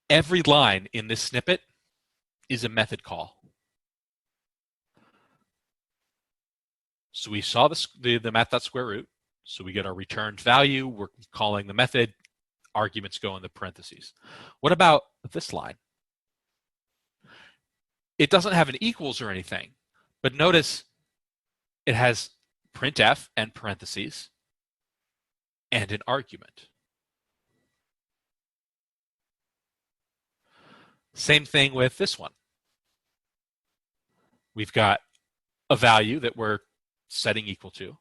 every line in this snippet is a method call. So we saw the math.square root. So we get our returned value. We're calling the method. Arguments go in the parentheses. What about this line? It doesn't have an equals or anything, but notice it has printf and parentheses and an argument. Same thing with this one. We've got a value that we're setting equal to,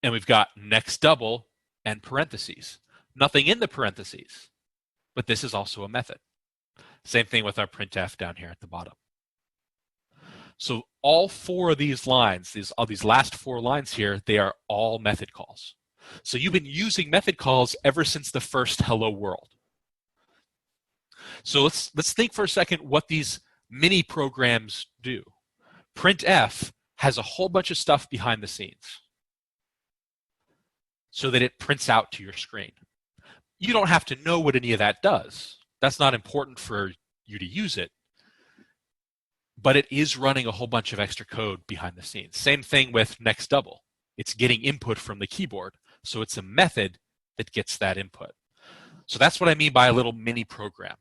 and we've got next double and parentheses. Nothing in the parentheses, but this is also a method. Same thing with our printf down here at the bottom. So all four of these lines, these last four lines here, they are all method calls. So you've been using method calls ever since the first hello world. So let's think for a second what these mini programs do. Printf has a whole bunch of stuff behind the scenes so that it prints out to your screen. You don't have to know what any of that does. That's not important for you to use it. But it is running a whole bunch of extra code behind the scenes. Same thing with next double. It's getting input from the keyboard. So it's a method that gets that input. So that's what I mean by a little mini program.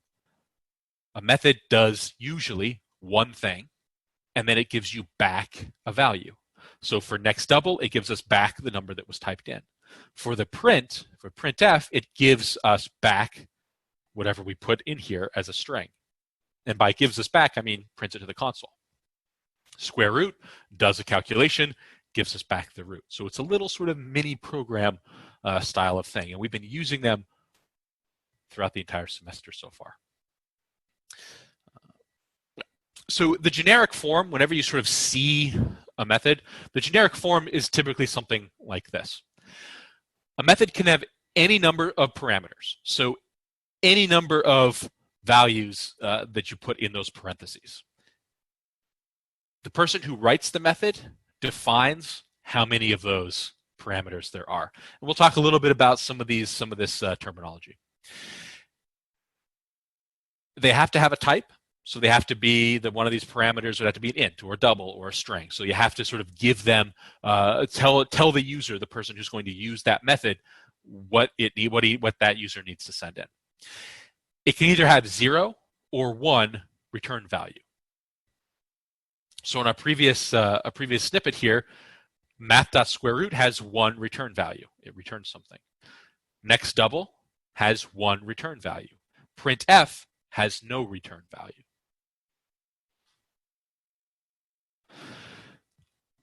A method does usually one thing, and then it gives you back a value. So for next double, it gives us back the number that was typed in. For printf, it gives us back whatever we put in here as a string. And by gives us back, I mean print it to the console. Square root does a calculation, gives us back the root. So it's a little sort of mini program style of thing. And we've been using them throughout the entire semester so far. So the generic form, whenever you sort of see a method, the generic form is typically something like this. A method can have any number of parameters. So any number of values that you put in those parentheses. The person who writes the method defines how many of those parameters there are. And we'll talk a little bit about some of this terminology. They have to have a type. So they have to be, one of these parameters would have to be an int or a double or a string. So you have to sort of give them, tell the user, the person who's going to use that method, what that user needs to send in. It can either have 0 or 1 return value. So in a previous snippet here, math.square root has 1 return value. It returns something. Next double has 1 return value. Printf has no return value.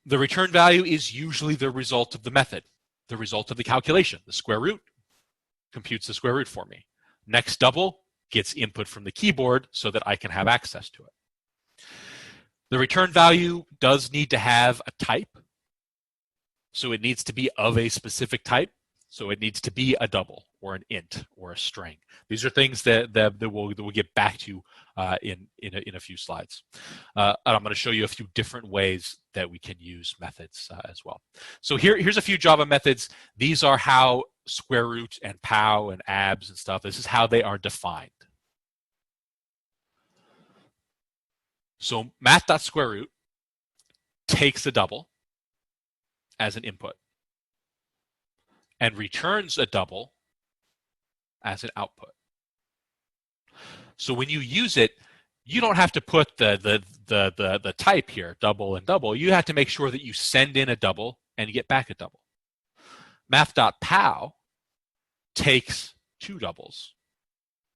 The return value is usually the result of the method. the result of the calculation. The square root computes the square root for me. Next double gets input from the keyboard so that I can have access to it. The return value does need to have a type. So it needs to be of a specific type. So it needs to be a double or an int or a string. These are things that we'll get back to in a few slides. And I'm going to show you a few different ways that we can use methods as well. So here's a few Java methods. These are how square root and pow and abs and stuff, this is how they are defined. So math.squareroot takes a double as an input and returns a double as an output. So when you use it, you don't have to put the type here, double and double. You have to make sure that you send in a double and you get back a double. Math.pow takes two doubles.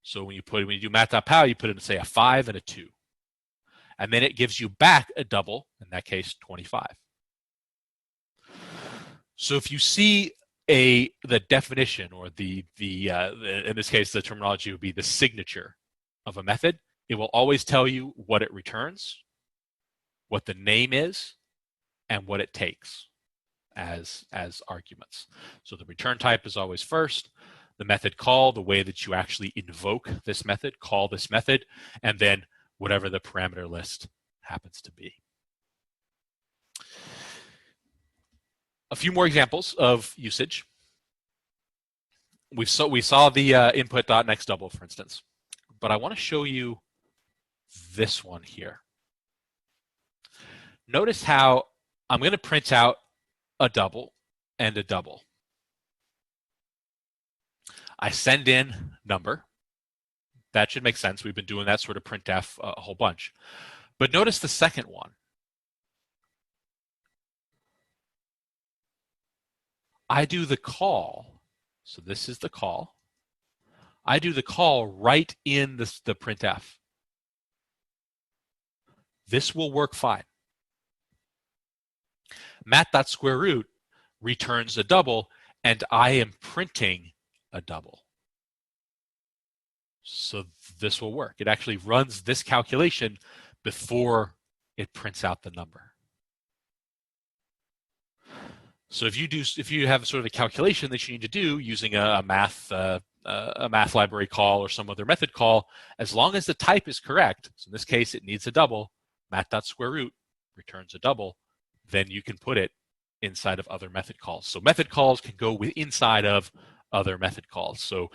So when you do math.pow, you put in, say, a 5 and a 2. And then it gives you back a double, in that case, 25. So if you see the definition, or the in this case, the terminology would be the signature of a method, it will always tell you what it returns, what the name is, and what it takes as arguments. So the return type is always first, the method call, the way that you actually invoke this method, call this method, and then whatever the parameter list happens to be. A few more examples of usage. We saw the input.nextDouble, for instance, but I want to show you this one here. Notice how I'm going to print out a double and a double. I send in number. That should make sense. We've been doing that sort of printf a whole bunch. But notice the second one. I do the call. So this is the call. I do the call right in the printf. This will work fine. Math.squareroot returns a double, and I am printing a double. So this will work. It actually runs this calculation before it prints out the number. So if you have sort of a calculation that you need to do using a math library call or some other method call, as long as the type is correct, so in this case it needs a double, math.squareroot returns a double, then you can put it inside of other method calls. So method calls can go inside of other method calls. So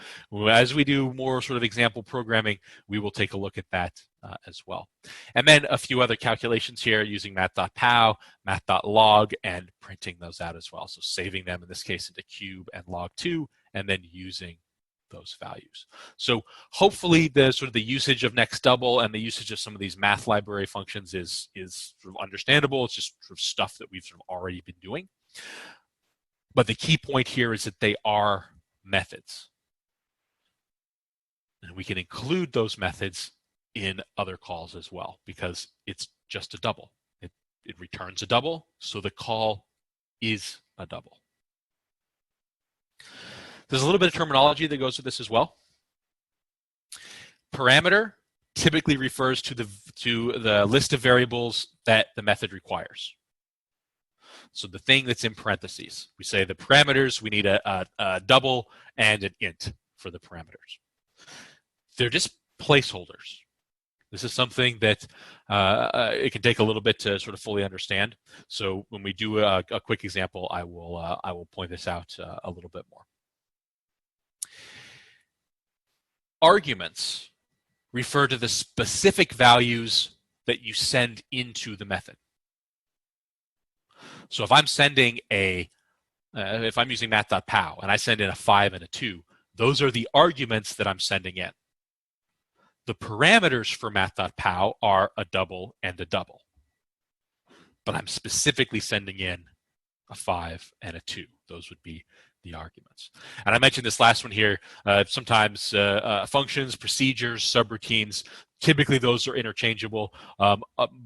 as we do more sort of example programming, we will take a look at that as well. And then a few other calculations here using math.pow, math.log, and printing those out as well. So saving them, in this case, into cube and log2, and then using those values. So hopefully the sort of the usage of nextDouble and the usage of some of these math library functions is sort of understandable. It's just sort of stuff that we've sort of already been doing. But the key point here is that they are methods. And we can include those methods in other calls as well, because it's just a double. It returns a double, so the call is a double. There's a little bit of terminology that goes with this as well. Parameter typically refers to the list of variables that the method requires. So the thing that's in parentheses. We say the parameters, we need a double and an int for the parameters. They're just placeholders. This is something that it can take a little bit to sort of fully understand. So when we do a quick example, I will point this out a little bit more. Arguments refer to the specific values that you send into the method. So if I'm sending if I'm using math.pow and I send in a 5 and a 2, those are the arguments that I'm sending in. The parameters for math.pow are a double and a double. But I'm specifically sending in a 5 and a 2. those would be the arguments. And I mentioned this last one here. Sometimes functions, procedures, subroutines, typically those are interchangeable.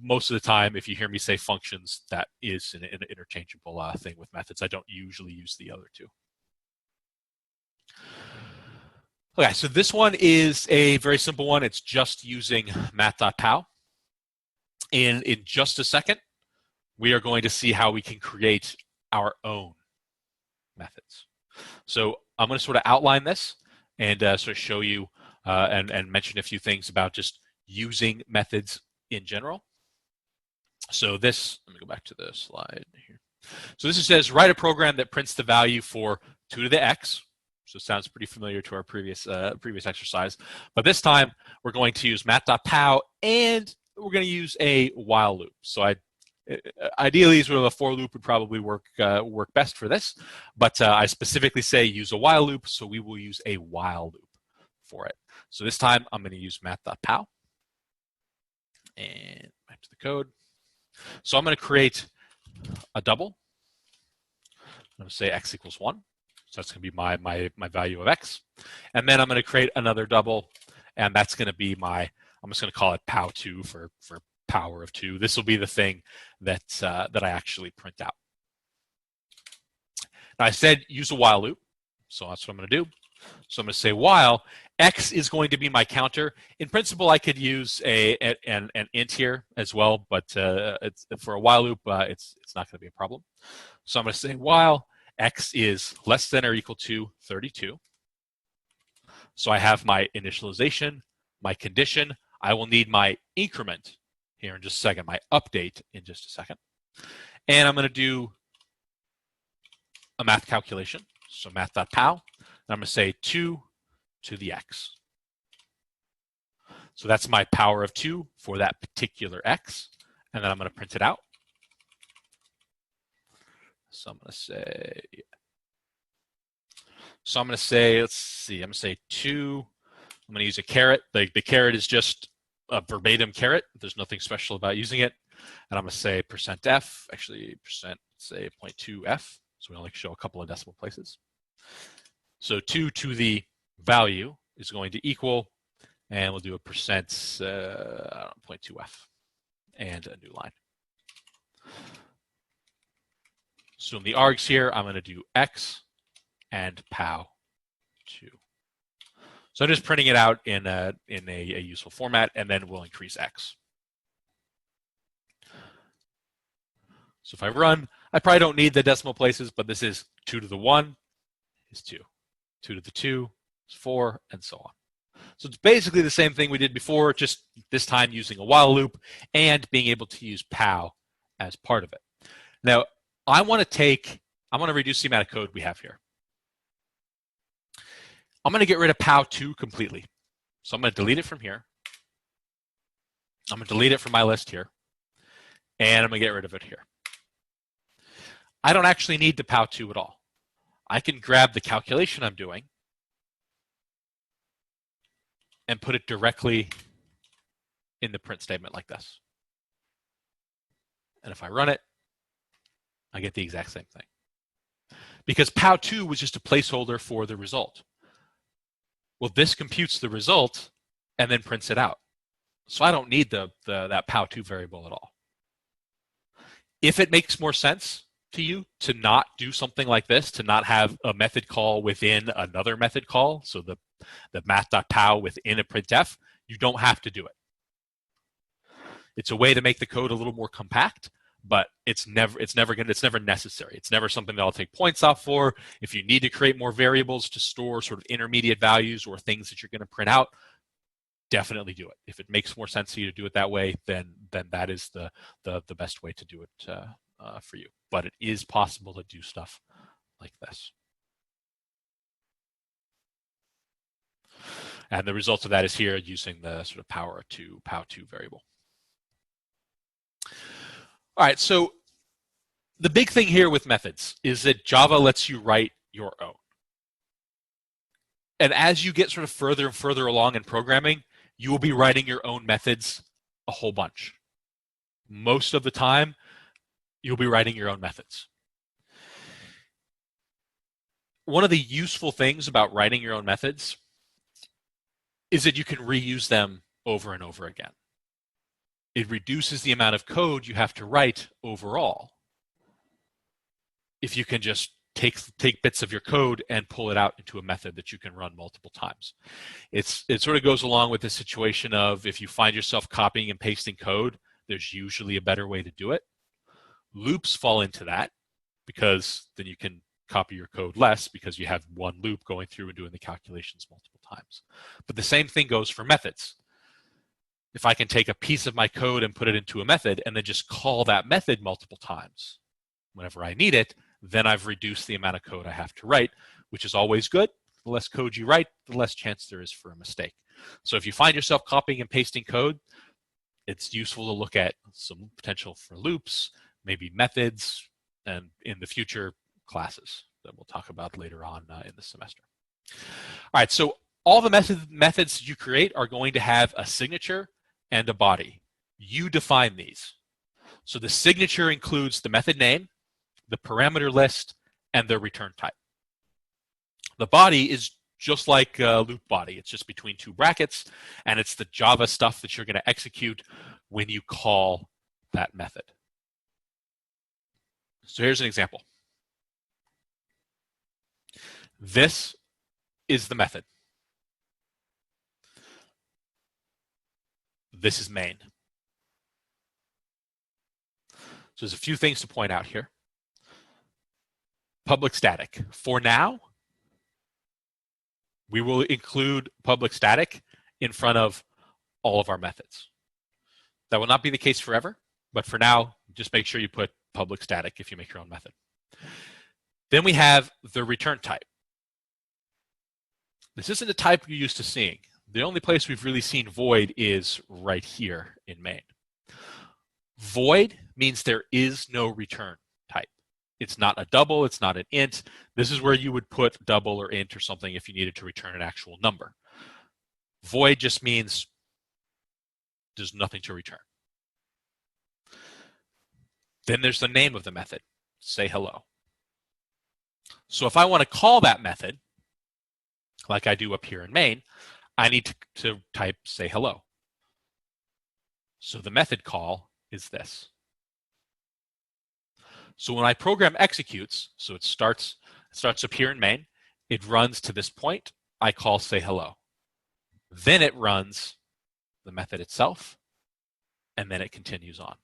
Most of the time, if you hear me say functions, that is an interchangeable thing with methods. I don't usually use the other two. Okay, so this one is a very simple one. It's just using math.pow. And in just a second, we are going to see how we can create our own methods. So I'm going to sort of outline this and sort of show you and mention a few things about just using methods in general. So this, let me go back to the slide here. So this says, write a program that prints the value for 2 to the x. So it sounds pretty familiar to our previous exercise. But this time, we're going to use math.pow, and we're going to use a while loop. So ideally, sort of a for loop would probably work best for this. But I specifically say use a while loop, so we will use a while loop for it. So this time, I'm going to use math.pow. And back to the code. So I'm going to create a double. I'm going to say x equals 1. So that's going to be my value of x. And then I'm going to create another double, and that's going to be I'm just going to call it pow2 for power of 2. This will be the thing that I actually print out. Now I said use a while loop, so that's what I'm going to do. So I'm going to say while x is going to be my counter. In principle, I could use an int here as well, but for a while loop, it's not going to be a problem. So I'm going to say while x is less than or equal to 32. So I have my initialization, my condition. I will need my increment here in just a second, my update in just a second. And I'm going to do a math calculation. So math.pow. I'm going to say 2 to the x. So that's my power of 2 for that particular x. And then I'm going to print it out. So I'm going to say, let's see, I'm going to say 2. I'm going to use a caret. The caret is just a verbatim caret. There's nothing special about using it. And I'm going to say %f, actually say 0.2f. So we only show a couple of decimal places. So 2 to the value is going to equal, and we'll do a percent, 0.2f, and a new line. So in the args here, I'm going to do x and pow2. So I'm just printing it out in a useful format, and then we'll increase x. So if I run, I probably don't need the decimal places, but this is 2 to the 1 is 2. 2 to the 2 is 4, and so on. So it's basically the same thing we did before, just this time using a while loop and being able to use pow as part of it. Now, I want to reduce the amount of code we have here. I'm going to get rid of pow2 completely. So I'm going to delete it from here. I'm going to delete it from my list here. And I'm going to get rid of it here. I don't actually need the pow2 at all. I can grab the calculation I'm doing and put it directly in the print statement like this. And if I run it, I get the exact same thing. Because pow2 was just a placeholder for the result. Well, this computes the result and then prints it out. So I don't need that pow2 variable at all. If it makes more sense to you to not do something like this, to not have a method call within another method call, so the math.pow within a printf, you don't have to do it. It's a way to make the code a little more compact, but it's never necessary. It's never something that I'll take points off for. If you need to create more variables to store sort of intermediate values or things that you're going to print out, definitely do it. If it makes more sense to you to do it that way, then that is the best way to do it for you. But it is possible to do stuff like this. And the result of that is here using the sort of pow2 variable. All right, so the big thing here with methods is that Java lets you write your own. And as you get sort of further and further along in programming, you will be writing your own methods a whole bunch. Most of the time, you'll be writing your own methods. one of the useful things about writing your own methods is that you can reuse them over and over again. It reduces the amount of code you have to write overall if you can just take bits of your code and pull it out into a method that you can run multiple times. It sort of goes along with the situation of if you find yourself copying and pasting code, there's usually a better way to do it. Loops fall into that because then you can copy your code less because you have one loop going through and doing the calculations multiple times. But the same thing goes for methods. If I can take a piece of my code and put it into a method and then just call that method multiple times whenever I need it, then I've reduced the amount of code I have to write, which is always good. The less code you write, the less chance there is for a mistake. So if you find yourself copying and pasting code, it's useful to look at some potential for loops, maybe methods, and in the future, classes that we'll talk about later on in the semester. All right, so all the methods you create are going to have a signature and a body. You define these. So the signature includes the method name, the parameter list, and the return type. The body is just like a loop body. It's just between two brackets, and it's the Java stuff that you're going to execute when you call that method. So here's an example. This is the method. This is main. So there's a few things to point out here. Public static. For now, we will include public static in front of all of our methods. That will not be the case forever, but for now, just make sure you put public static if you make your own method. Then we have the return type. This isn't a type you're used to seeing. The only place we've really seen void is right here in main. Void means there is no return type. It's not a double, it's not an int. This is where you would put double or int or something if you needed to return an actual number. Void just means there's nothing to return. Then there's the name of the method, say hello. So if I want to call that method, like I do up here in main, I need to type say hello. So the method call is this. So when my program executes, so it starts up here in main, it runs to this point, I call say hello. Then it runs the method itself, and then it continues on.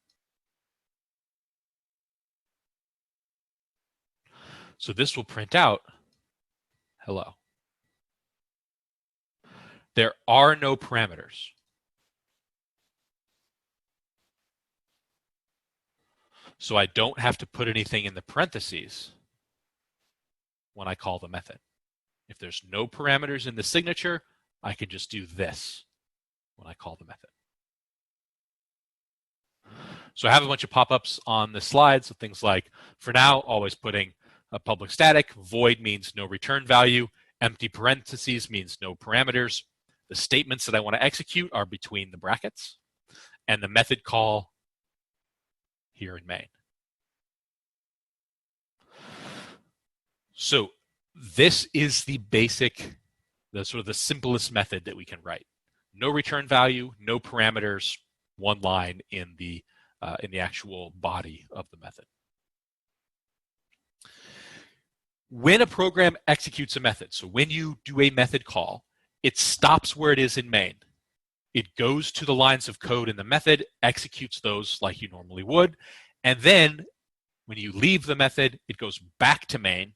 So this will print out hello. There are no parameters. So I don't have to put anything in the parentheses when I call the method. If there's no parameters in the signature, I can just do this when I call the method. So I have a bunch of pop-ups on the slide. So things like, for now, always putting a public static. Void means no return value. Empty parentheses means no parameters. The statements that I want to execute are between the brackets. And the method call here in main. So this is the basic, the sort of the simplest method that we can write. No return value, no parameters, one line in the actual body of the method. When a program executes a method, so when you do a method call, it stops where it is in main. It goes to the lines of code in the method, executes those like you normally would, and then when you leave the method, it goes back to main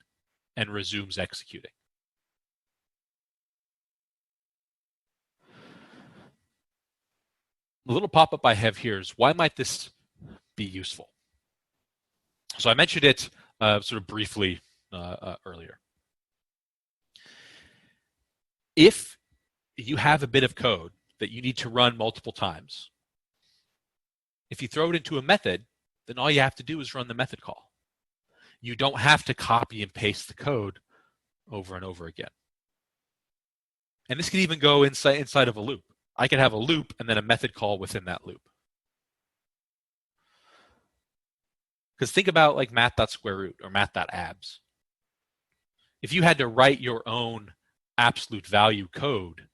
and resumes executing. The little pop-up I have here is, why might this be useful? So I mentioned it sort of briefly earlier. If you have a bit of code that you need to run multiple times, if you throw it into a method, then all you have to do is run the method call. You don't have to copy and paste the code over and over again. And this can even go inside of a loop. I could have a loop and then a method call within that loop. Because think about like math.square root or math.abs. if you had to write your own absolute value code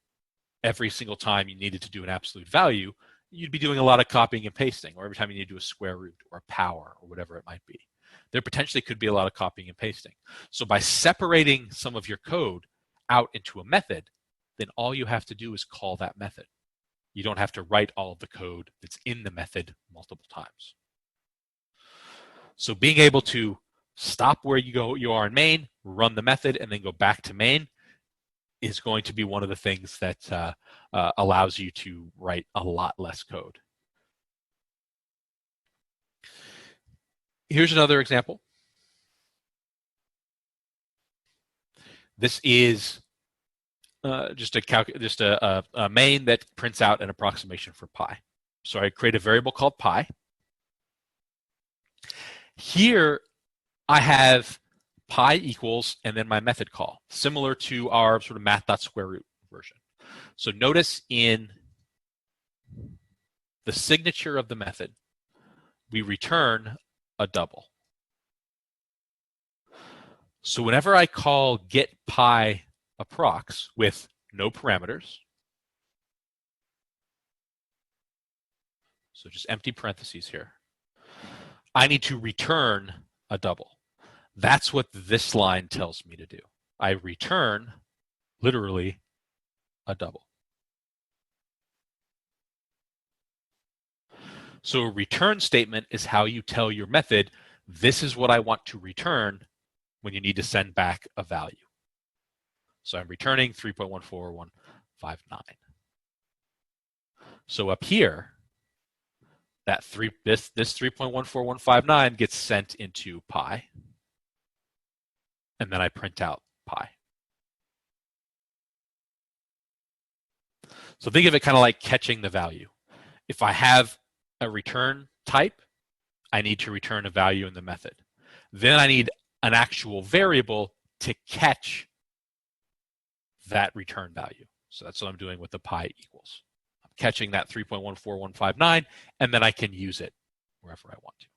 every single time you needed to do an absolute value, you'd be doing a lot of copying and pasting, or every time you need to do a square root or a power or whatever it might be. There potentially could be a lot of copying and pasting. So by separating some of your code out into a method, then all you have to do is call that method. You don't have to write all of the code that's in the method multiple times. So being able to stop where you are in main, run the method, and then go back to main is going to be one of the things that allows you to write a lot less code. Here's another example. This is just a main that prints out an approximation for pi. So I create a variable called pi. Here I have pi equals and then my method call, similar to our sort of math.square root version. So notice in the signature of the method, we return a double. So whenever I call get pi approx with no parameters, so just empty parentheses here, I need to return a double. That's what this line tells me to do. I return literally a double. So a return statement is how you tell your method, this is what I want to return when you need to send back a value. So I'm returning 3.14159. So up here, this 3.14159 gets sent into pi, and then I print out pi. So think of it kind of like catching the value. If I have a return type, I need to return a value in the method. Then I need an actual variable to catch that return value. So that's what I'm doing with the pi equals. I'm catching that 3.14159, and then I can use it wherever I want to.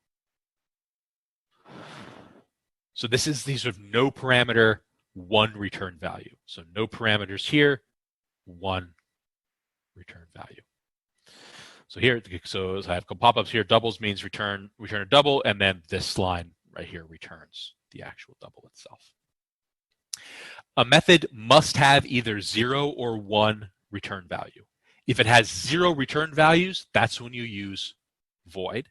So this is the sort of no parameter, one return value. So no parameters here, one return value. So here, so I have pop-ups here. Doubles means return a double, and then this line right here returns the actual double itself. A method must have either 0 or 1 return value. If it has 0 return values, that's when you use void.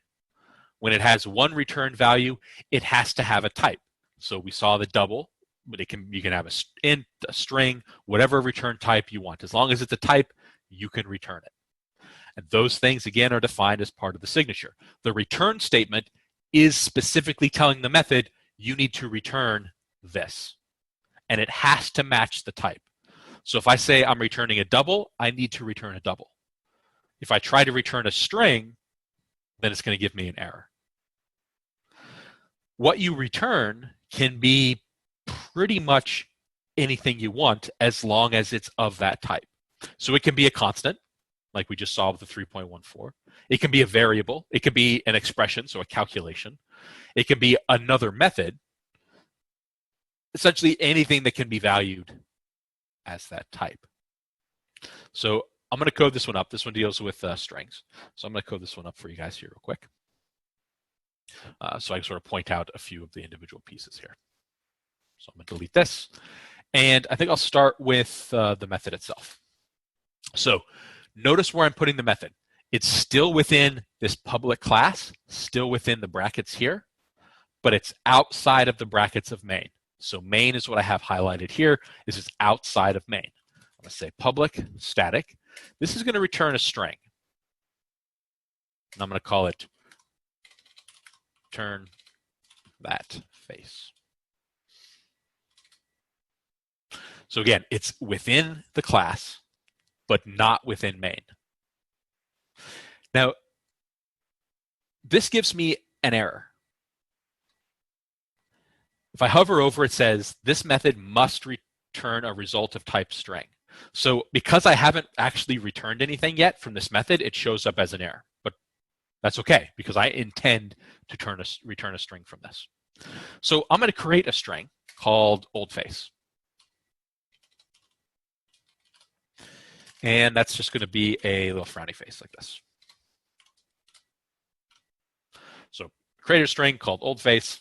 When it has 1 return value, it has to have a type. So we saw the double, but you can have a int, a string, whatever return type you want. As long as it's a type, you can return it. And those things, again, are defined as part of the signature. The return statement is specifically telling the method, you need to return this. And it has to match the type. So if I say I'm returning a double, I need to return a double. If I try to return a string, then it's going to give me an error. What you return can be pretty much anything you want as long as it's of that type. So it can be a constant, like we just saw with the 3.14. It can be a variable. It can be an expression, so a calculation. It can be another method. Essentially anything that can be valued as that type. So I'm going to code this one up. This one deals with strings. So I'm going to code this one up for you guys here real quick. So I can sort of point out a few of the individual pieces here. So I'm going to delete this. And I think I'll start with the method itself. So notice where I'm putting the method. It's still within this public class, still within the brackets here, but it's outside of the brackets of main. So main is what I have highlighted here. This is outside of main. I'm going to say public static. This is going to return a string. And I'm going to call it turn that face. So again, it's within the class, but not within main. Now, this gives me an error. If I hover over, it says this method must return a result of type string. So because I haven't actually returned anything yet from this method, it shows up as an error. But that's okay, because I intend to return a string from this. So I'm going to create a string called oldface. And that's just going to be a little frowny face like this. So create a string called oldface.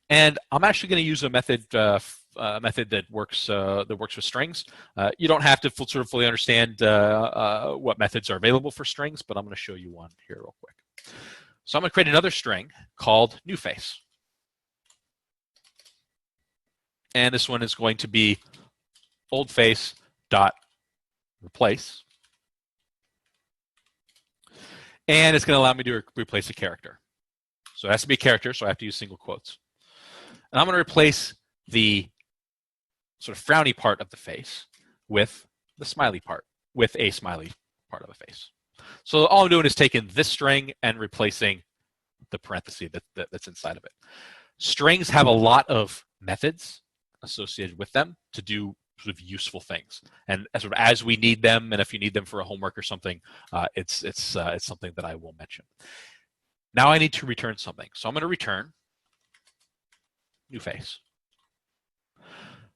And I'm actually going to use a method that works with strings. You don't have to sort of fully understand what methods are available for strings, but I'm going to show you one here real quick. So I'm going to create another string called newFace. And this one is going to be oldface.replace. And it's going to allow me to replace a character. So it has to be a character, so I have to use single quotes. And I'm going to replace the sort of frowny part of the face with the smiley part, with a smiley part of the face. So all I'm doing is taking this string and replacing the parenthesis that's inside of it. Strings have a lot of methods associated with them to do sort of useful things, and sort of as we need them, and if you need them for a homework or something, it's something that I will mention. Now I need to return something, so I'm going to return newFace.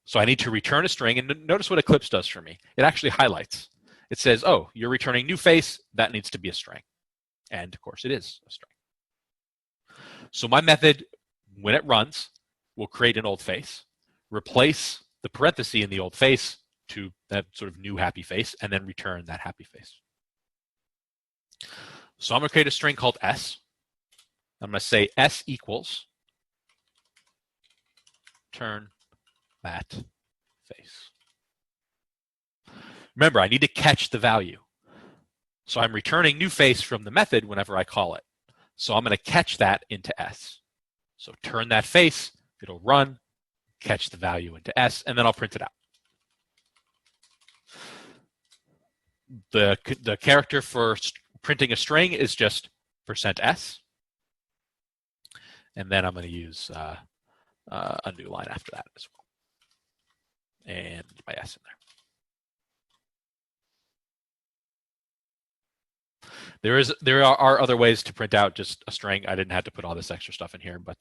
So I need to return a string, and notice what Eclipse does for me. It actually highlights. It says, oh, you're returning newFace, that needs to be a string. And of course it is a string. So my method, when it runs, will create an old face, replace the parenthesis in the old face to that sort of new happy face, and then return that happy face. So I'm going to create a string called s. I'm going to say s equals turn that face. Remember, I need to catch the value. So I'm returning newFace from the method whenever I call it. So I'm going to catch that into s. So turn that face, it'll run, catch the value into s, and then I'll print it out. The character for printing a string is just %s. And then I'm going to use a new line after that as well. And my s in there. There are other ways to print out just a string. I didn't have to put all this extra stuff in here, but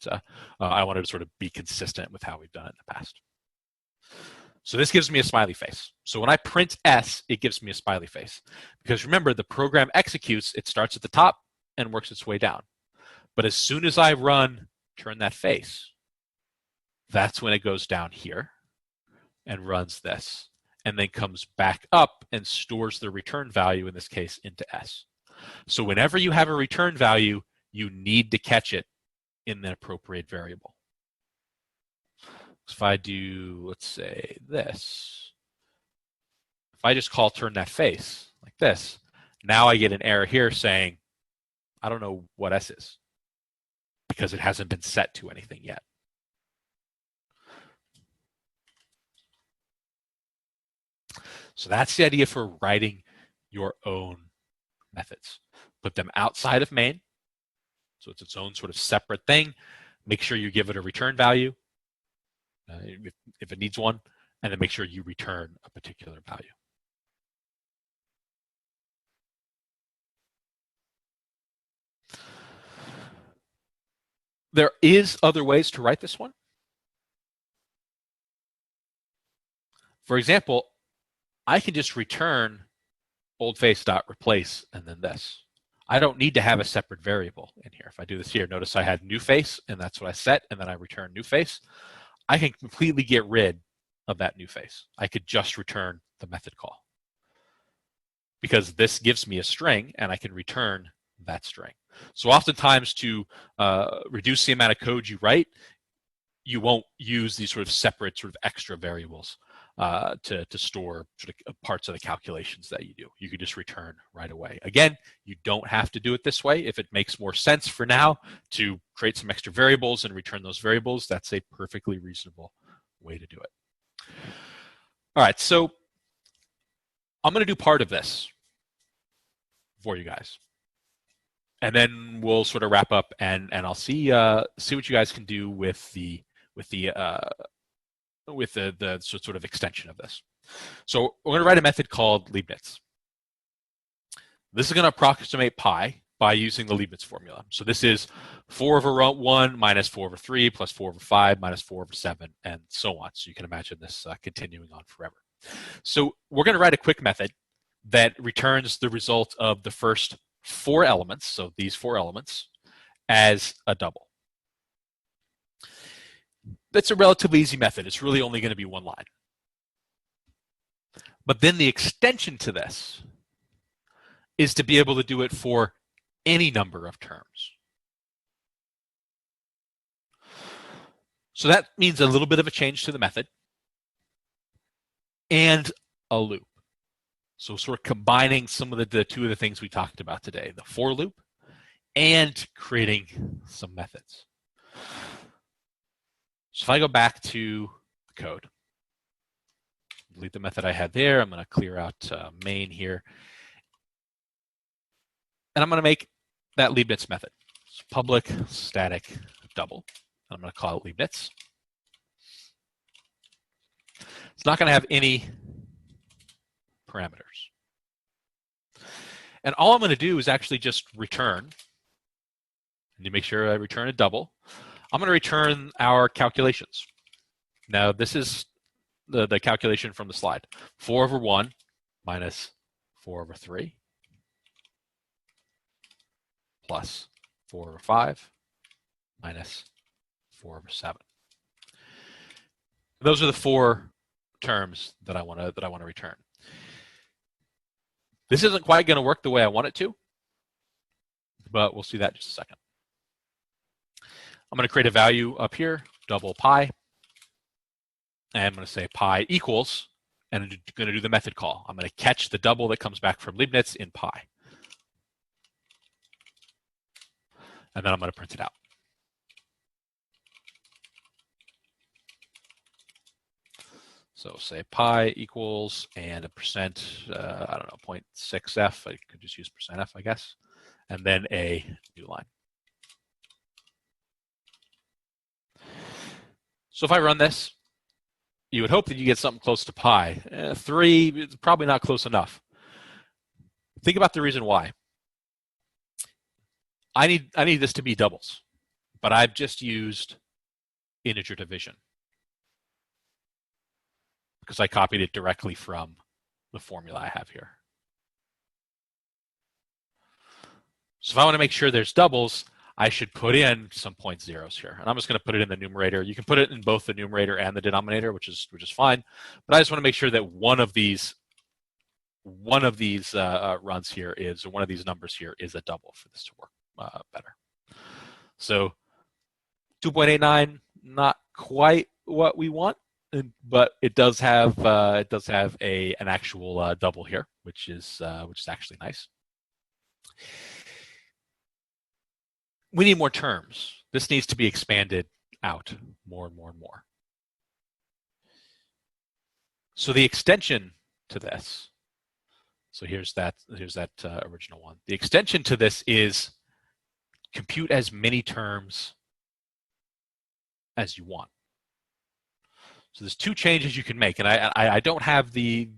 I wanted to sort of be consistent with how we've done it in the past. So this gives me a smiley face. So when I print s, it gives me a smiley face. Because remember, the program executes, it starts at the top and works its way down. But as soon as I run turn that face, that's when it goes down here and runs this, and then comes back up and stores the return value, in this case, into s. So whenever you have a return value, you need to catch it in the appropriate variable. So if I do, let's say this, if I just call turn that face like this, now I get an error here saying, I don't know what s is, because it hasn't been set to anything yet. So that's the idea for writing your own methods. Put them outside of main, so it's its own sort of separate thing. Make sure you give it a return value if it needs one, and then make sure you return a particular value. There is other ways to write this one. For example, I can just return oldface.replace and then this. I don't need to have a separate variable in here. If I do this here, notice I had newFace, and that's what I set, and then I return newFace. I can completely get rid of that newFace. I could just return the method call, because this gives me a string, and I can return that string. So oftentimes, to reduce the amount of code you write, you won't use these sort of separate sort of extra variables to store sort of parts of the calculations that you do. You can just return right away. Again, you don't have to do it this way. If it makes more sense for now to create some extra variables and return those variables, that's a perfectly reasonable way to do it. All right, so I'm going to do part of this for you guys, and then we'll sort of wrap up, and I'll see what you guys can do with the sort of extension of this. So we're going to write a method called Leibniz. This is going to approximate pi by using the Leibniz formula. So this is 4 over 1 minus 4 over 3 plus 4 over 5 minus 4 over 7, and so on. So you can imagine this continuing on forever. So we're going to write a quick method that returns the result of the first 4 elements, so these 4 elements, as a double. That's a relatively easy method. It's really only going to be 1 line. But then the extension to this is to be able to do it for any number of terms. So that means a little bit of a change to the method and a loop. So sort of combining some of the 2 of the things we talked about today, the for loop and creating some methods. So if I go back to the code, delete the method I had there, I'm going to clear out main here. And I'm going to make that Leibniz method. So public static double. I'm going to call it Leibniz. It's not going to have any parameters. And all I'm going to do is actually just return, and to make sure I return a double, I'm going to return our calculations. Now, this is the calculation from the slide. 4 over 1 minus 4 over 3 plus 4 over 5 minus 4 over 7. Those are the 4 terms that I want to return. This isn't quite going to work the way I want it to, but we'll see that in just a second. I'm going to create a value up here, double pi, and I'm going to say pi equals, and I'm going to do the method call. I'm going to catch the double that comes back from Leibniz in pi. And then I'm going to print it out. So say pi equals and a percent, I don't know, 0.6f. I could just use percent %f, I guess. And then a new line. So if I run this, you would hope that you get something close to pi. 3 is probably not close enough. Think about the reason why. I need this to be doubles, but I've just used integer division because I copied it directly from the formula I have here. So if I want to make sure there's doubles, I should put in some point zeros here. And I'm just going to put it in the numerator. You can put it in both the numerator and the denominator, which is fine. But I just want to make sure that one of these runs here is, or one of these numbers here is a double for this to work better. So 2.89, not quite what we want, but it does have an actual double here, which is actually nice. We need more terms. This needs to be expanded out more and more and more. So the extension to this, so here's that original one. The extension to this is compute as many terms as you want. So there's 2 changes you can make, and I don't have the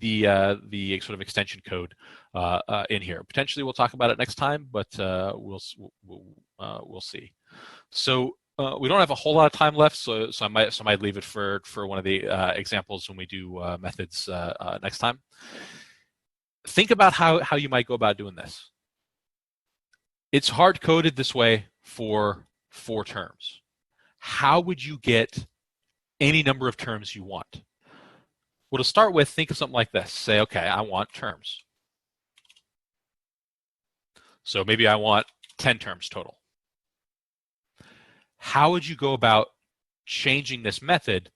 sort of extension code in here. Potentially we'll talk about it next time, but we'll see. So we don't have a whole lot of time left, so I might leave it for one of the examples when we do methods next time. Think about how you might go about doing this. It's hard coded this way for 4 terms. How would you get any number of terms you want? Well, to start with, think of something like this. Say, okay, I want terms. So maybe I want 10 terms total. How would you go about changing this method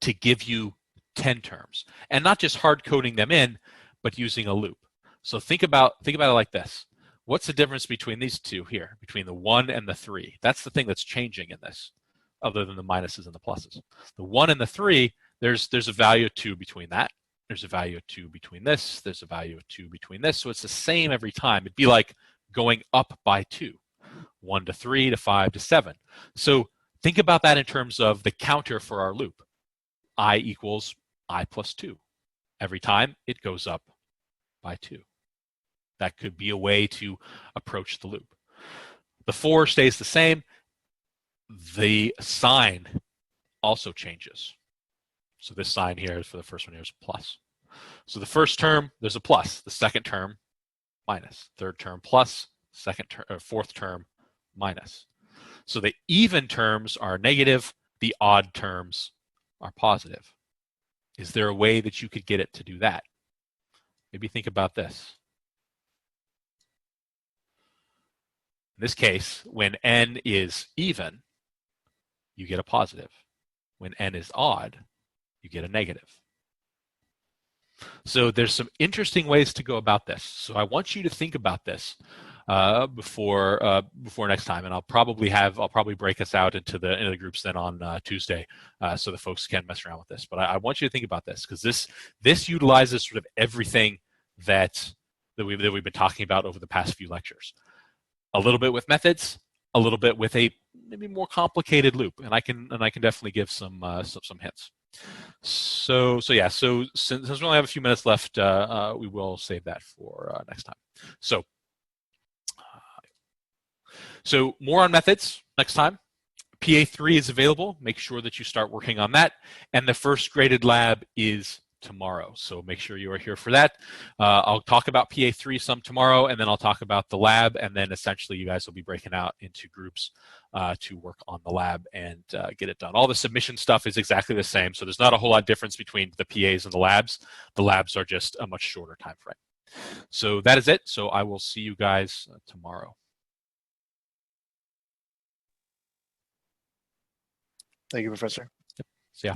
to give you 10 terms? And not just hard coding them in, but using a loop. So think about it like this. What's the difference between these 2 here, between the 1 and the 3? That's the thing that's changing in this, other than the minuses and the pluses. The 1 and the 3, there's a value of 2 between that. There's a value of 2 between this. There's a value of 2 between this. So it's the same every time. It'd be like going up by 2, 1 to 3 to 5 to 7. So think about that in terms of the counter for our loop. I equals I plus 2. Every time it goes up by 2. That could be a way to approach the loop. The 4 stays the same. The sign also changes. So this sign here for the first one here is a plus. So the first term, there's a plus. The second term, minus. Third term, plus. Fourth term, minus. So the even terms are negative. The odd terms are positive. Is there a way that you could get it to do that? Maybe think about this. In this case, when n is even, you get a positive. When n is odd, you get a negative. So there's some interesting ways to go about this. So I want you to think about this before next time, and I'll probably break us out into the groups then on Tuesday, so the folks can mess around with this. But I want you to think about this, because this utilizes sort of everything that we've been talking about over the past few lectures. A little bit with methods, a little bit with a maybe more complicated loop, and I can definitely give some hints. So since we only have a few minutes left, we will save that for next time. So more on methods next time. PA3 is available. Make sure that you start working on that. And the first graded lab is tomorrow. So make sure you are here for that. I'll talk about PA3 some tomorrow, and then I'll talk about the lab, and then essentially you guys will be breaking out into groups to work on the lab and get it done. All the submission stuff is exactly the same, so there's not a whole lot of difference between the PAs and the labs. The labs are just a much shorter time frame. So that is it. So I will see you guys tomorrow. Thank you, Professor. Yep. See ya.